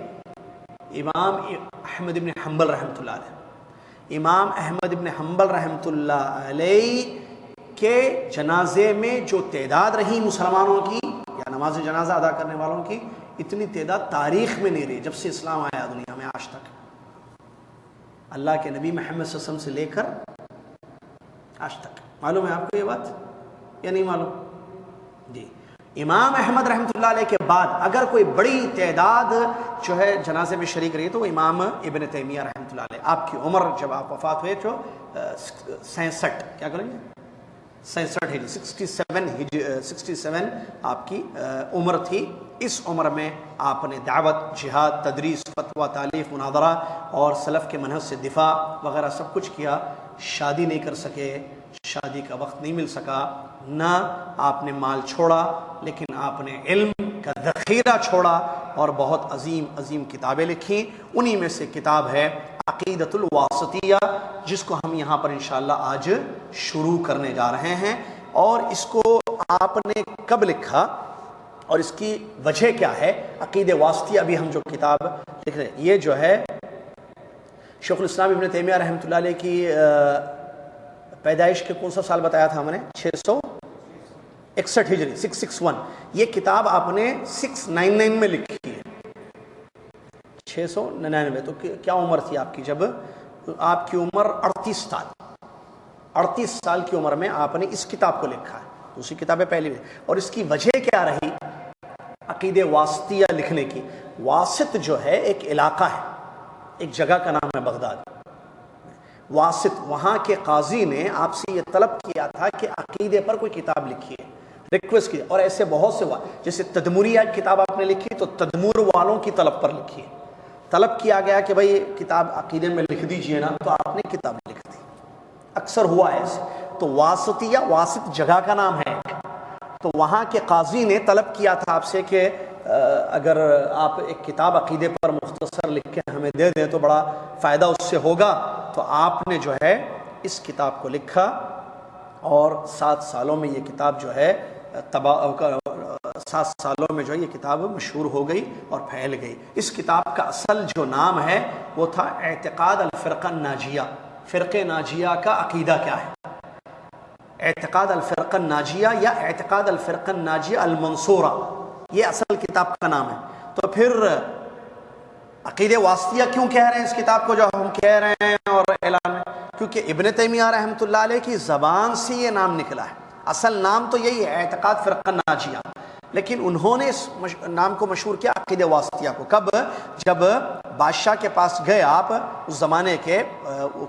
امام احمد ابن حنبل رحمۃ اللہ علیہ. امام احمد ابن حنبل رحمۃ اللہ علیہ کے جنازے میں جو تعداد رہی مسلمانوں کی یا نماز جنازہ ادا کرنے والوں کی، اتنی تعداد تاریخ میں نہیں رہی جب سے اسلام آیا دنیا میں آج تک. اللہ کے نبی محمد صلی اللہ علیہ وسلم سے لے کر آج تک. معلوم ہے آپ کو یہ بات یا نہیں معلوم؟ جی. امام احمد رحمۃ اللہ علیہ کے بعد اگر کوئی بڑی تعداد جو ہے جنازے میں شریک رہی تو امام ابن تیمیہ رحمۃ اللہ علیہ. آپ کی عمر جب آپ وفات ہوئے تو 67 کیا کریں گے 67 آپ کی عمر تھی. اس عمر میں آپ نے دعوت، جہاد، تدریس، فتویٰ، تالیف، مناظرہ اور سلف کے منہج سے دفاع وغیرہ سب کچھ کیا. شادی نہیں کر سکے، شادی کا وقت نہیں مل سکا، نہ آپ نے مال چھوڑا، لیکن آپ نے علم کا ذخیرہ چھوڑا اور بہت عظیم عظیم کتابیں لکھیں. انہی میں سے کتاب ہے عقیدۃ الواسطیہ، جس کو ہم یہاں پر انشاءاللہ آج شروع کرنے جا رہے ہیں. اور اس کو آپ نے کب لکھا اور اس کی وجہ کیا ہے؟ عقیدہ واسطیہ ابھی ہم جو کتاب لکھ رہے ہیں، یہ جو ہے شیخ الاسلام ابن تیمیہ رحمۃ اللہ علیہ کی پیدائش کے کون سا سال بتایا تھا ہم نے؟ 661 ہجری 661. یہ کتاب آپ نے 699 میں لکھی ہے، 699. تو کیا عمر تھی آپ کی جب؟ آپ کی عمر 38 سال کی عمر میں آپ نے اس کتاب کو لکھا ہے. دوسری کتابیں پہلی میں. اور اس کی وجہ کیا رہی عقیدہ واسطیہ لکھنے کی؟ واسط جو ہے ایک علاقہ ہے، ایک جگہ کا نام ہے بغداد. واسط، وہاں کے قاضی نے آپ سے یہ طلب کیا تھا کہ عقیدے پر کوئی کتاب لکھیے، ریکویسٹ کی. اور ایسے بہت سے جیسے تدمریہ کتاب آپ نے لکھی تو تدمور والوں کی طلب پر لکھی. طلب کیا گیا کہ بھائی کتاب عقیدے میں لکھ دیجئے نا، تو آپ نے کتاب لکھ دی. اکثر ہوا ایسے. تو واسطیہ، واسط جگہ کا نام ہے. تو وہاں کے قاضی نے طلب کیا تھا آپ سے کہ اگر آپ ایک کتاب عقیدے پر مختصر لکھ کے ہمیں دے دیں تو بڑا فائدہ اس سے ہوگا. تو آپ نے جو ہے اس کتاب کو لکھا اور 7 سالوں میں یہ کتاب جو ہے 7 سالوں میں جو ہے یہ کتاب مشہور ہو گئی اور پھیل گئی. اس کتاب کا اصل جو نام ہے وہ تھا اعتقاد الفرقہ الناجیہ. فرقہ ناجیہ کا عقیدہ کیا ہے؟ اعتقاد الفرقہ الناجیہ یا اعتقاد الفرقہ الناجیہ المنصورہ، یہ اصل کتاب کا نام ہے. تو پھر عقیدہ واسطیہ کیوں کہہ رہے ہیں اس کتاب کو جو ہم کہہ رہے ہیں اور اعلان میں؟ کیونکہ ابن تیمیہ رحمۃ اللہ علیہ کی زبان سے یہ نام نکلا ہے. اصل نام تو یہی ہے اعتقاد فرقہ ناجیہ، لیکن انہوں نے اس نام کو مشہور کیا عقیدہ واسطیہ کو. کب؟ جب بادشاہ کے پاس گئے آپ اس زمانے کے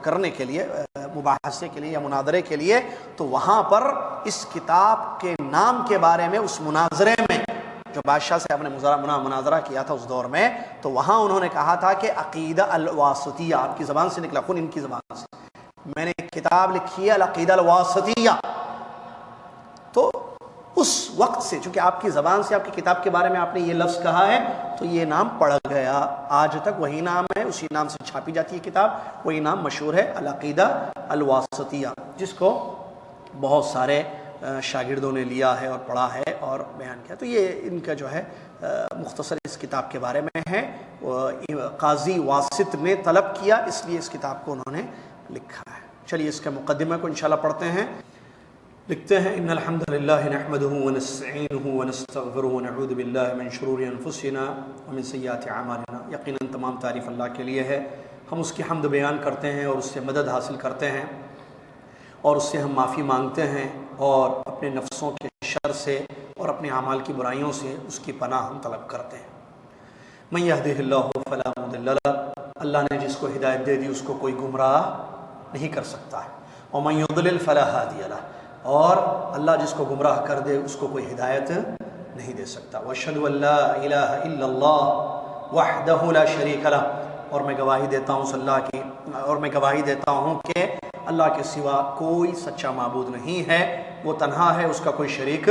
کرنے کے لیے، مباحثے کے لیے یا مناظرے کے لیے، تو وہاں پر اس کتاب کے نام کے بارے میں اس مناظرے میں جو بادشاہ سے آپ نے مناظرہ کیا تھا اس دور میں، تو وہاں انہوں نے کہا تھا کہ عقیدہ الواسطیہ، آپ کی زبان سے نکلا، خود ان کی زبان سے، میں نے ایک کتاب لکھی ہے العقیدہ الواسطیہ. تو اس وقت سے چونکہ آپ کی زبان سے آپ کی کتاب کے بارے میں آپ نے یہ لفظ کہا ہے تو یہ نام پڑ گیا. آج تک وہی نام ہے، اسی نام سے چھاپی جاتی ہے کتاب، وہی نام مشہور ہے العقیدہ الواسطیہ، جس کو بہت سارے شاگردوں نے لیا ہے اور پڑھا ہے اور بیان کیا. تو یہ ان کا جو ہے مختصر اس کتاب کے بارے میں ہے. قاضی واسط نے طلب کیا، اس لیے اس کتاب کو انہوں نے لکھا ہے. چلیے اس کا مقدمہ کو انشاءاللہ پڑھتے ہیں. لکھتے ہیں ان الحمد للہ نحمده ونستعینه ونستغفره ونعوذ باللہ من شرور انفسنا ومن سیئات اعمالنا. یقیناً تمام تعریف اللہ کے لیے ہے، ہم اس کی حمد بیان کرتے ہیں اور اس سے مدد حاصل کرتے ہیں اور اس سے ہم معافی مانگتے ہیں اور اپنے نفسوں کے شر سے اور اپنے اعمال کی برائیوں سے اس کی پناہ ہم طلب کرتے ہیں. من یہدہ اللہ فلا مضل لہ، اللہ نے جس کو ہدایت دے دی اس کو کوئی گمراہ نہیں کر سکتا ہے. ومن یضلل فلا ہادی لہ، اور اللہ جس کو گمراہ کر دے اس کو کوئی ہدایت نہیں دے سکتا. واشہد ان لا الہ الا اللہ وحدہ لا شریک لہ، اور میں گواہی دیتا ہوں اللہ کی، اور میں گواہی دیتا ہوں کہ اللہ کے سوا کوئی سچا معبود نہیں ہے، وہ تنہا ہے، اس کا کوئی شریک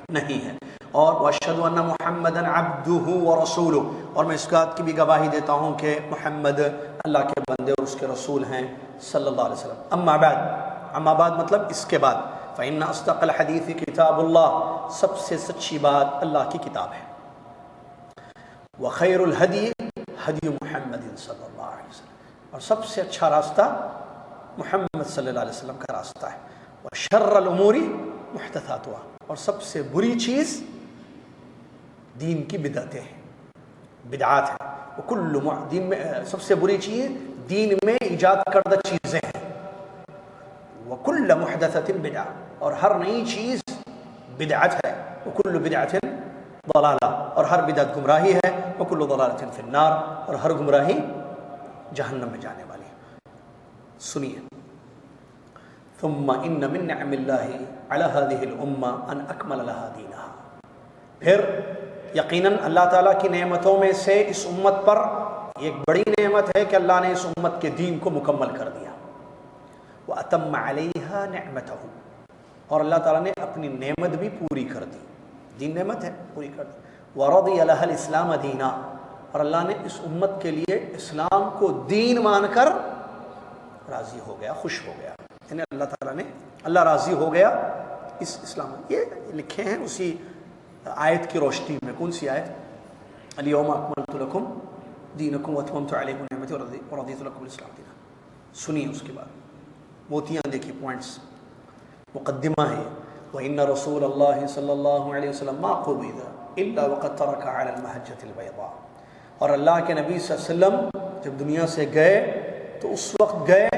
نہیں ہے. اور واشہد ان محمدا عبدہ ورسولہ، اور میں اس بات کی بھی گواہی دیتا ہوں کہ محمد اللہ کے بندے اور اس کے رسول ہیں صلی اللہ علیہ وسلم. اما بعد مطلب اس کے بعد، فإن أصدق الحدیث کتاب اللہ، سب سے سچی بات اللہ کی کتاب ہے. وخیر الہدی ہدی محمد صلی اللہ علیہ وسلم، اور سب سے اچھا راستہ محمد صلی اللہ علیہ وسلم کا راستہ ہے. وشر الامور محدثاتها، اور سب سے بری چیز دین کی بدعتیں ہیں، بدعات ہیں. وکل دین میں سب سے بری چیز دین میں ایجاد کردہ چیزیں ہیں. وکل محدثۃ بدعہ، اور ہر نئی چیز بدعت ہے. وکل بدعۃ ضلالہ، اور ہر بدعت گمراہی ہے. وکل ضلالۃ فی النار، اور ہر گمراہی جہنم میں جانے والی ہے. سنیے. ثم ان من نعم اللہ علی هذه الامہ ان اکمل لها دینها، پھر یقیناً اللہ تعالیٰ کی نعمتوں میں سے اس امت پر ایک بڑی نعمت ہے کہ اللہ نے اس امت کے دین کو مکمل کر دیا. وَأَتَمَّ عَلَيْهَا نِعْمَتَهُ، اور اللہ تعالیٰ نے اپنی نعمت بھی پوری کر دی. دین نعمت ہے، پوری کر دی. وَرَضِيَ لَهَا الْإِسْلَامَ دِينًا، اور اللہ نے اس امت کے لیے اسلام کو دین مان کر راضی ہو گیا، خوش ہو گیا. یعنی اللہ تعالیٰ نے، اللہ راضی ہو گیا اس اسلام. یہ لکھے ہیں اسی آیت کی روشنی میں. کون سی آیت؟ اليوم اکملت لکم دینکم واتممت علیکم نعمتی ورضیت لکم الاسلام دینا. سنیے اس کے بعد موتیاں دیکھیے، پوائنٹس. مقدمہ ہے وَإِنَّ رسول اللہ صلی اللہ علیہ وسلم ما قبض الا وقد ترک علی المحجۃ البیضاء، اور اللہ کے نبی صلی اللہ علیہ وسلم جب دنیا سے گئے تو اس وقت گئے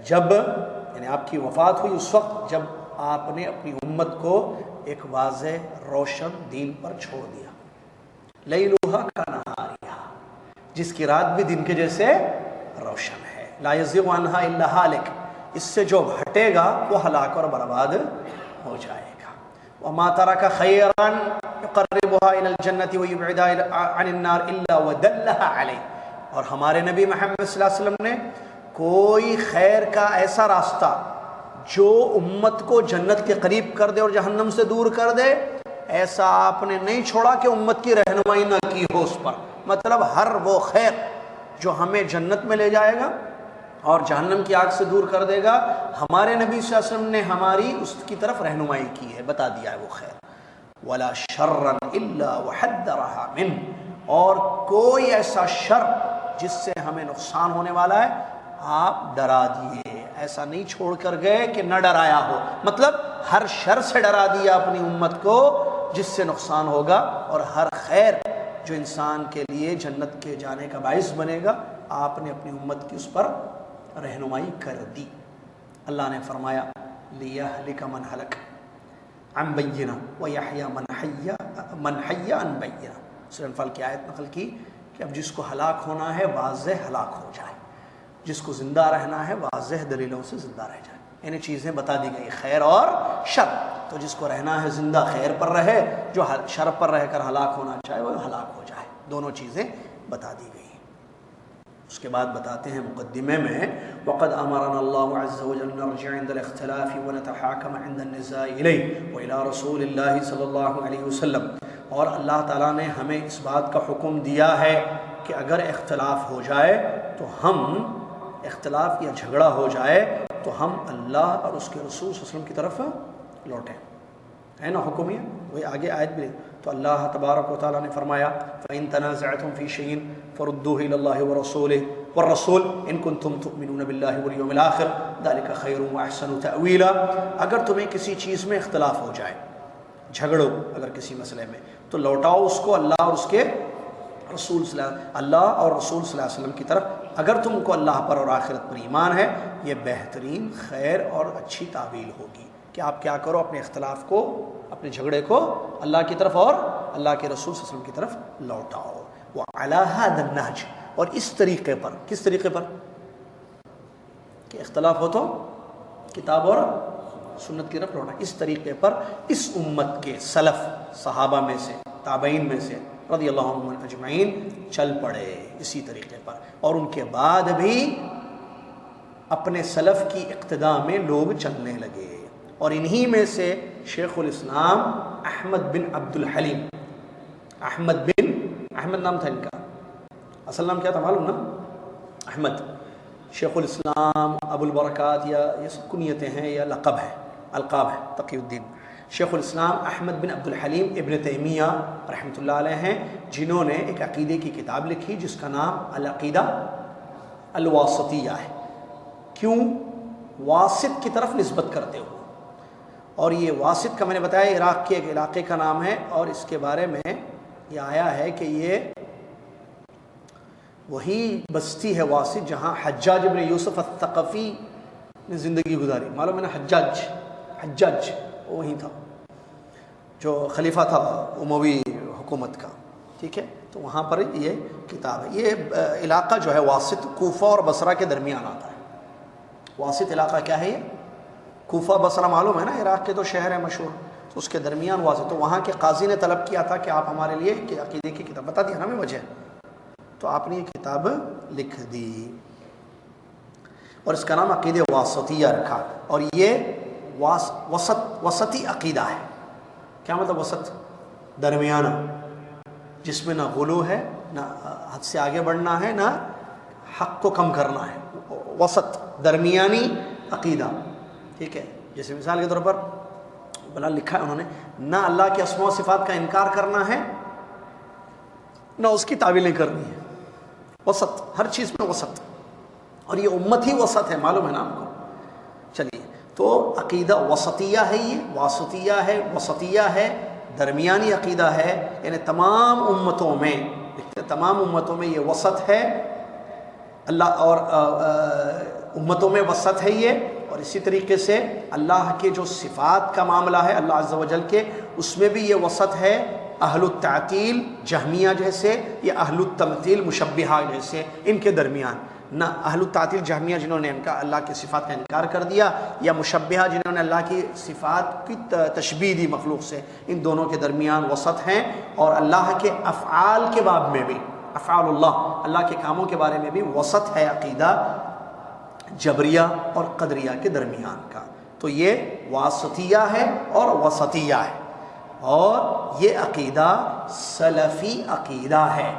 جب، یعنی آپ کی وفات ہوئی اس وقت جب آپ نے اپنی امت کو ایک واضح روشن دین پر چھوڑ دیا. لیلھا کنہاریھا، جس کی رات بھی دن کے جیسے روشن ہے. لا یزیغ عنہا الا ہالک، اس سے جو ہٹے گا وہ ہلاک اور برباد ہو جائے گا. وما ترک خیرا یقربھا الی الجنۃ ویبعدھا عن النار الا ودلھا علیہ، اور ہمارے نبی محمد صلی اللہ علیہ وسلم نے کوئی خیر کا ایسا راستہ جو امت کو جنت کے قریب کر دے اور جہنم سے دور کر دے، ایسا آپ نے نہیں چھوڑا کہ امت کی رہنمائی نہ کی ہو اس پر. مطلب ہر وہ خیر جو ہمیں جنت میں لے جائے گا اور جہنم کی آگ سے دور کر دے گا، ہمارے نبی صلی اللہ علیہ وسلم نے ہماری اس کی طرف رہنمائی کی ہے، بتا دیا ہے وہ خیر. وَلَا شَرًّا إِلَّا وَحَذَّرَهَا مِنْهُ، اور کوئی ایسا شر جس سے ہمیں نقصان ہونے والا ہے آپ ڈرا دیے، ایسا نہیں چھوڑ کر گئے کہ نہ ڈرایا ہو. مطلب ہر شر سے ڈرا دیا اپنی امت کو جس سے نقصان ہوگا، اور ہر خیر جو انسان کے لیے جنت کے جانے کا باعث بنے گا آپ نے اپنی امت کی اس پر رہنمائی کر دی. اللہ نے فرمایا لِيَهْلِكَ مَنْ هَلَكَ عَنْ بَيِّنَةٍ وَيَحْيَى مَنْ حَيَّ عَنْ بَيِّنَةٍ. سورہ انفال کی آیت نقل کی کہ اب جس کو ہلاک ہونا ہے واضح ہلاک ہو جائے، جس کو زندہ رہنا ہے واضح دلیلوں سے زندہ رہ جائے. انہیں چیزیں بتا دی گئی، خیر اور شر. تو جس کو رہنا ہے زندہ خیر پر رہے، جو شر پر رہ کر ہلاک ہونا چاہے وہ ہلاک ہو جائے. دونوں چیزیں بتا دی گئی. اس کے بعد بتاتے ہیں مقدمے میں وَقَدْ أَمَرَنَا اللَّهُ عَزَّ وَجَلَّ نَرْجِعَ عِنْدَ الْاخْتِلَافِ وَنَتَحَاكَمَ عِنْدَ النِّزَاعِ إِلَيْهِ وَإِلَى رَسُولِ اللَّهِ صلی اللہ علیہ وسلم. اور اللہ تعالیٰ نے ہمیں اس بات کا حکم دیا ہے کہ اگر اختلاف ہو جائے تو ہم اختلاف یا جھگڑا ہو جائے تو ہم اللہ اور اس کے رسول صلی اللہ علیہ وسلم کی طرف لوٹیں. ہے نا حکم یہ؟ وہی آگے آیت بھی. تو اللہ تبارک و تعالیٰ نے فرمایا فَإِن تَنَازَعْتُمْ فِي شَيْءٍ فَرُدُّوهُ إِلَى اللَّهِ وَرَسُولِهِ وَالرَّسُولُ إِن كُنتُمْ تُؤْمِنُونَ بِاللَّهِ وَالْيَوْمِ الْآخِرِ ذَلِكَ خَيْرٌ وَأَحْسَنُ تَأْوِيلًا. اگر تمہیں کسی چیز میں اختلاف ہو جائے، جھگڑو اگر کسی مسئلے میں، تو لوٹاؤ اس کو اللہ اور اس کے رسول صلی اللہ اور رسول صلی اللہ علیہ وسلم کی طرف. اگر تم کو اللہ پر اور آخرت پر ایمان ہے، یہ بہترین خیر اور اچھی تعویل ہوگی کہ آپ کیا کرو، اپنے اختلاف کو، اپنے جھگڑے کو اللہ کی طرف اور اللہ کے رسول صلی اللہ علیہ وسلم کی طرف لوٹاؤ. وَعَلَى هَذَا النَّهْجِ، اور اس طریقے پر. کس طریقے پر؟ کہ اختلاف ہو تو کتاب اور سنت کی طرف لوٹا. اس طریقے پر اس امت کے سلف صحابہ میں سے، تابعین میں سے رضی اللہ عنہم اجمعین چل پڑے اسی طریقے پر، اور ان کے بعد بھی اپنے سلف کی اقتداء میں لوگ چلنے لگے. اور انہی میں سے شیخ الاسلام احمد بن عبد الحلیم، احمد نام تھا ان کا، اصل نام کیا تھا معلوم نا؟ احمد. شیخ الاسلام، ابو البرکات، یا یہ سب کنیتیں ہیں یا لقب ہے، القاب ہے. تقی الدین شیخ الاسلام احمد بن عبد الحلیم ابن تیمیہ رحمۃ اللہ علیہ ہیں، جنہوں نے ایک عقیدے کی کتاب لکھی جس کا نام العقیدہ الواسطیہ ہے. کیوں؟ واسط کی طرف نسبت کرتے ہوئے. اور یہ واسط کا میں نے بتایا عراق کے ایک علاقے کا نام ہے، اور اس کے بارے میں یہ آیا ہے کہ یہ وہی بستی ہے واسط جہاں حجاج ابن یوسف الثقفی نے زندگی گزاری. معلوم ہے نا؟ حجاج وہی تھا جو خلیفہ تھا اموی حکومت کا. ٹھیک ہے، تو وہاں پر یہ کتاب ہے. یہ علاقہ جو ہے واسط کوفہ اور بصرہ کے درمیان آتا ہے. واسط علاقہ کیا ہے؟ یہ کوفہ بصرہ معلوم ہے نا، عراق کے تو شہر ہے مشہور، تو اس کے درمیان واسط. تو وہاں کے قاضی نے طلب کیا تھا کہ آپ ہمارے لیے عقیدے کی کتاب، بتا دیا نا میں وجہ، تو آپ نے یہ کتاب لکھ دی اور اس کا نام عقیدہ واسطیہ رکھا. اور یہ وسطی عقیدہ ہے. کیا مطلب وسط؟ درمیانہ، جس میں نہ غلو ہے، نہ حد سے آگے بڑھنا ہے، نہ حق کو کم کرنا ہے. وسط، درمیانی عقیدہ. ٹھیک ہے، جیسے مثال کے طور پر بلا لکھا ہے انہوں نے، نہ اللہ کے اسماء و صفات کا انکار کرنا ہے، نہ اس کی تعویلیں کرنی ہے. وسط، ہر چیز میں وسط. اور یہ امت ہی وسط ہے، معلوم ہے نا آپ کو. چلیے، تو عقیدہ وسطیہ ہے، یہ وسطیہ ہے، درمیانی عقیدہ ہے. یعنی تمام امتوں میں یہ وسط ہے. اللہ اور امتوں میں وسط ہے یہ. اور اسی طریقے سے اللہ کے جو صفات کا معاملہ ہے اللہ عز و جل کے، اس میں بھی یہ وسط ہے. اہل التعطیل جہمیہ جیسے یا اہل التمثیل مشبہہ جیسے، ان کے درمیان نہ اہل التعطیل جہمیہ جنہوں نے اللہ کی صفات کا انکار کر دیا، یا مشبہہ جنہوں نے اللہ کی صفات کی تشبیہ دی مخلوق سے، ان دونوں کے درمیان وسط ہیں. اور اللہ کے افعال کے باب میں بھی، افعال اللہ کے کاموں کے بارے میں بھی وسط ہے عقیدہ جبریہ اور قدریہ کے درمیان کا. تو یہ واسطیہ ہے اور وسطیہ ہے. اور یہ عقیدہ سلفی عقیدہ ہے،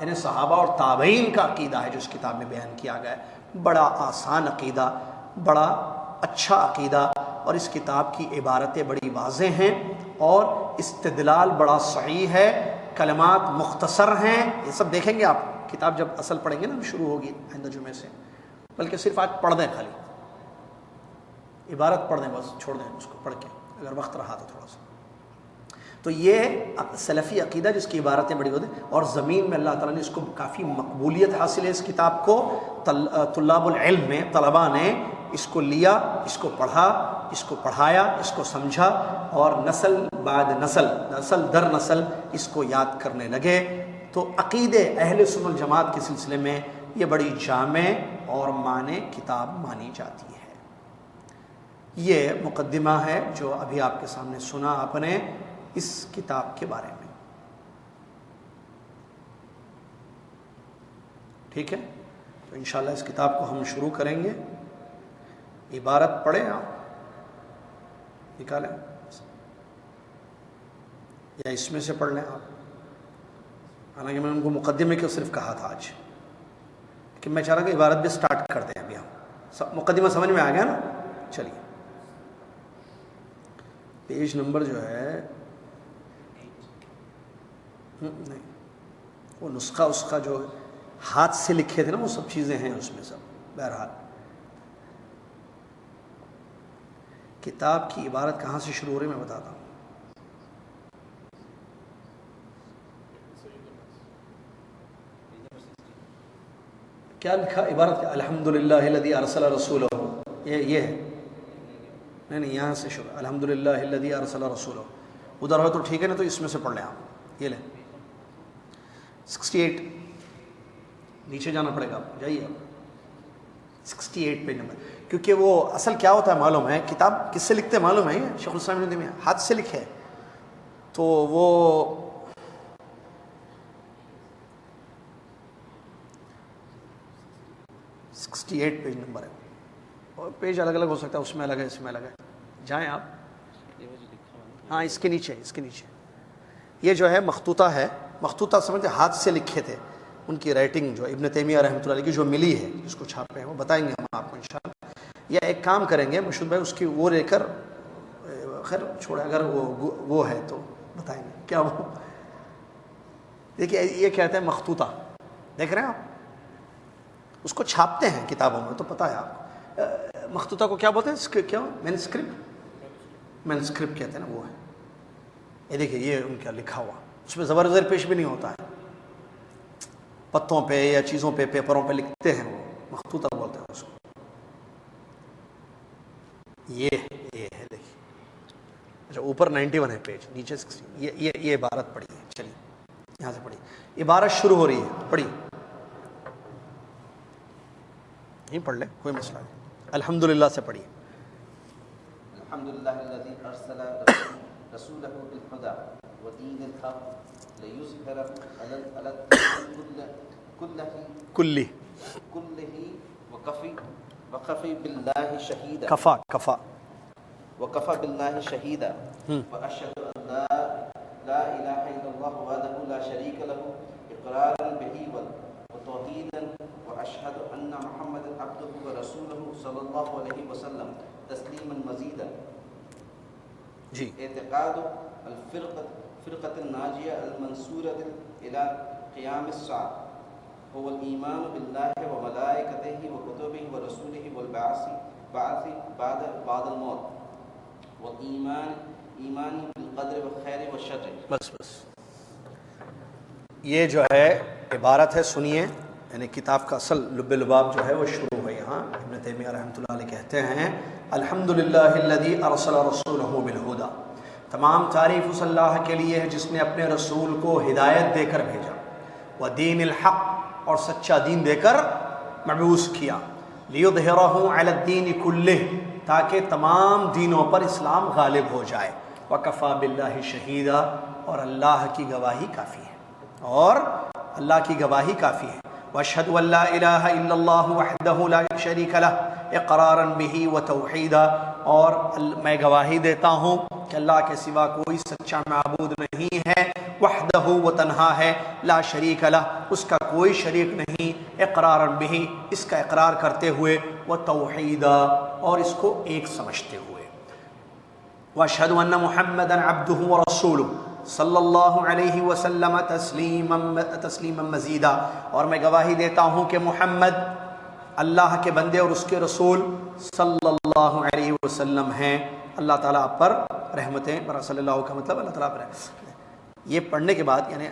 یعنی صحابہ اور تابعین کا عقیدہ ہے جو اس کتاب میں بیان کیا گیا ہے۔ بڑا آسان عقیدہ، بڑا اچھا عقیدہ، اور اس کتاب کی عبارتیں بڑی واضح ہیں اور استدلال بڑا صحیح ہے، کلمات مختصر ہیں۔ یہ سب دیکھیں گے آپ کتاب جب اصل پڑھیں گے نا، شروع ہوگی آئندہ جمعے سے، بلکہ صرف آج پڑھ دیں، خالی عبارت پڑھ دیں، بس چھوڑ دیں اس کو پڑھ کے، اگر وقت رہا تو تھوڑا سا۔ تو یہ سلفی عقیدہ جس کی عبارتیں بڑی ہوتی ہیں، اور زمین میں اللہ تعالیٰ نے اس کو کافی مقبولیت حاصل ہے، اس کتاب کو طلاب العلم میں طلباء نے اس کو لیا، اس کو پڑھا، اس کو پڑھایا، اس کو سمجھا، اور نسل بعد نسل، نسل در نسل اس کو یاد کرنے لگے۔ تو عقیدے اہل سنت والجماعت کے سلسلے میں یہ بڑی جامع اور معنی کتاب مانی جاتی ہے۔ یہ مقدمہ ہے جو ابھی آپ کے سامنے سنا آپ نے اس کتاب کے بارے میں، ٹھیک ہے؟ تو انشاءاللہ اس کتاب کو ہم شروع کریں گے۔ عبارت پڑھیں آپ، نکالیں یا اس میں سے پڑھ لیں آپ، حالانکہ میں نے ان کو مقدمے کو صرف کہا تھا آج، کہ میں چاہ رہا کہ عبارت بھی سٹارٹ کر دیں ابھی ہم۔ مقدمہ سمجھ میں آ گیا نا؟ چلیے، پیج نمبر جو ہے نہیں، وہ نسخہ اس کا جو ہاتھ سے لکھے تھے نا، وہ سب چیزیں ہیں اس میں سب۔ بہرحال کتاب کی عبارت کہاں سے شروع ہو رہی ہے میں بتاتا ہوں۔ کیا لکھا عبارت کا؟ الحمدللہ الذی ارسل رسولہ، یہ ہے، نہیں یہاں سے شروع، الحمدللہ الذی ارسل رسولہ، ادھر ہو تو ٹھیک ہے نا، تو اس میں سے پڑھ لیں آپ، یہ لیں 68 نیچے جانا پڑے گا، آپ جائیے آپ 68 پیج نمبر، کیونکہ وہ اصل کیا ہوتا ہے معلوم ہے، کتاب کس سے لکھتے ہیں معلوم ہے؟ شیخ الاسلام ابن تیمیہ ہاتھ سے لکھے، تو وہ 68 پیج نمبر ہے، اور پیج الگ الگ ہو سکتا ہے، اس میں الگ ہے، اس میں الگ ہے، جائیں آپ، ہاں اس کے نیچے، اس کے نیچے یہ جو ہے مخطوطہ ہے، مخطوطہ سمجھتے ہاتھ سے لکھے تھے، ان کی رائٹنگ جو ابن تیمیہ رحمۃ اللہ علیہ کی جو ملی ہے، جس کو چھاپے ہیں، وہ بتائیں گے ہم آپ کو انشاءاللہ۔ یا ایک کام کریں گے مشہور بھائی، اس کی وہ لے کر، خیر چھوڑے، اگر وہ ہے تو بتائیں گے کیا وہ، دیکھیے یہ کہتے ہیں مخطوطہ، دیکھ رہے ہیں آپ، اس کو چھاپتے ہیں کتابوں میں، تو پتہ ہے آپ کو مخطوطہ کو کیا بولتے ہیں؟ کیا مینسکرپٹ، مینسکرپٹ کہتے ہیں نا، وہ ہے۔ یہ دیکھیے یہ ان کا لکھا ہوا، اس میں زبر زیر پیش بھی نہیں ہوتا ہے، پتوں پہ یا چیزوں پہ، پیپروں پہ لکھتے ہیں، وہ مخطوطہ بولتے ہیں اس کو۔ یہ ہے دیکھیے، اچھا اوپر 91 ہے پیج، نیچے 60، یہ عبارت پڑھی ہے، چلیے یہاں سے پڑھی، عبارت شروع ہو رہی ہے، پڑھی نہیں، پڑھ لیں کوئی مسئلہ نہیں، الحمدللہ سے پڑھی۔ الحمدللہ الذی ارسل رسولہ بالہدی ودین الحق لیظہرہ علی الدین کلہ وکفی باللہ شہیدا، کفا باللہ شہیدا، واشہد ان لا الہ الا اللہ وحدہ لا شریک لہ اقرارا بہ وتوحیدا، واشہد ان محمد عبدہ ورسولہ صلی اللہ علیہ وسلم تسلیما مزیدا، جی، اعتقاد الفرقة الناجية المنصورة إلى قيام الساعة هو الإيمان بالله وملائكته وكتبه ورسوله والبعث بعد الموت، والإيمان بالقدر والخير والشر۔ بس یہ جو ہے عبارت ہے، سنیے، یعنی کتاب کا اصل لب لباب جو ہے وہ شروع ہے یہاں۔ ابن تیمیہ رحمۃ اللہ علیہ کہتے ہیں الحمدللہ الذی ارسل رسولہ بالہدی، تمام تعریف اس اللہ کے لیے ہے جس نے اپنے رسول کو ہدایت دے کر بھیجا، ودین الحق، اور سچا دین دے کر مبعوث کیا، لیظہرہ علی الدین کلہ، تاکہ تمام دینوں پر اسلام غالب ہو جائے، وکفی باللہ شہیدا، اور اللہ کی گواہی کافی ہے، اور اللہ کی گواہی کافی ہے، واشہد ان لا الہ الا اللہ وحدہ لا شریک لہ اقرارا بہ وتوحیدا، اور میں گواہی دیتا ہوں کہ اللہ کے سوا کوئی سچا معبود نہیں ہے، وحدہ وہ تنہا ہے، لا شریک لہ اس کا کوئی شریک نہیں، اقرارا بہ اس کا اقرار کرتے ہوئے، و توحیدا اور اس کو ایک سمجھتے ہوئے، واشہد ان محمدا عبدہ ورسولہ صلی اللہ علیہ وسلم تسلیما مزیدا، اور میں گواہی دیتا ہوں کہ محمد اللہ کے بندے اور اس کے رسول صلی اللہ علیہ وسلم ہیں۔ اللہ تعالیٰ آپ پر رحمتیں، صلی اللہ کا مطلب اللہ تعالیٰ پر۔ یہ پڑھنے کے بعد یعنی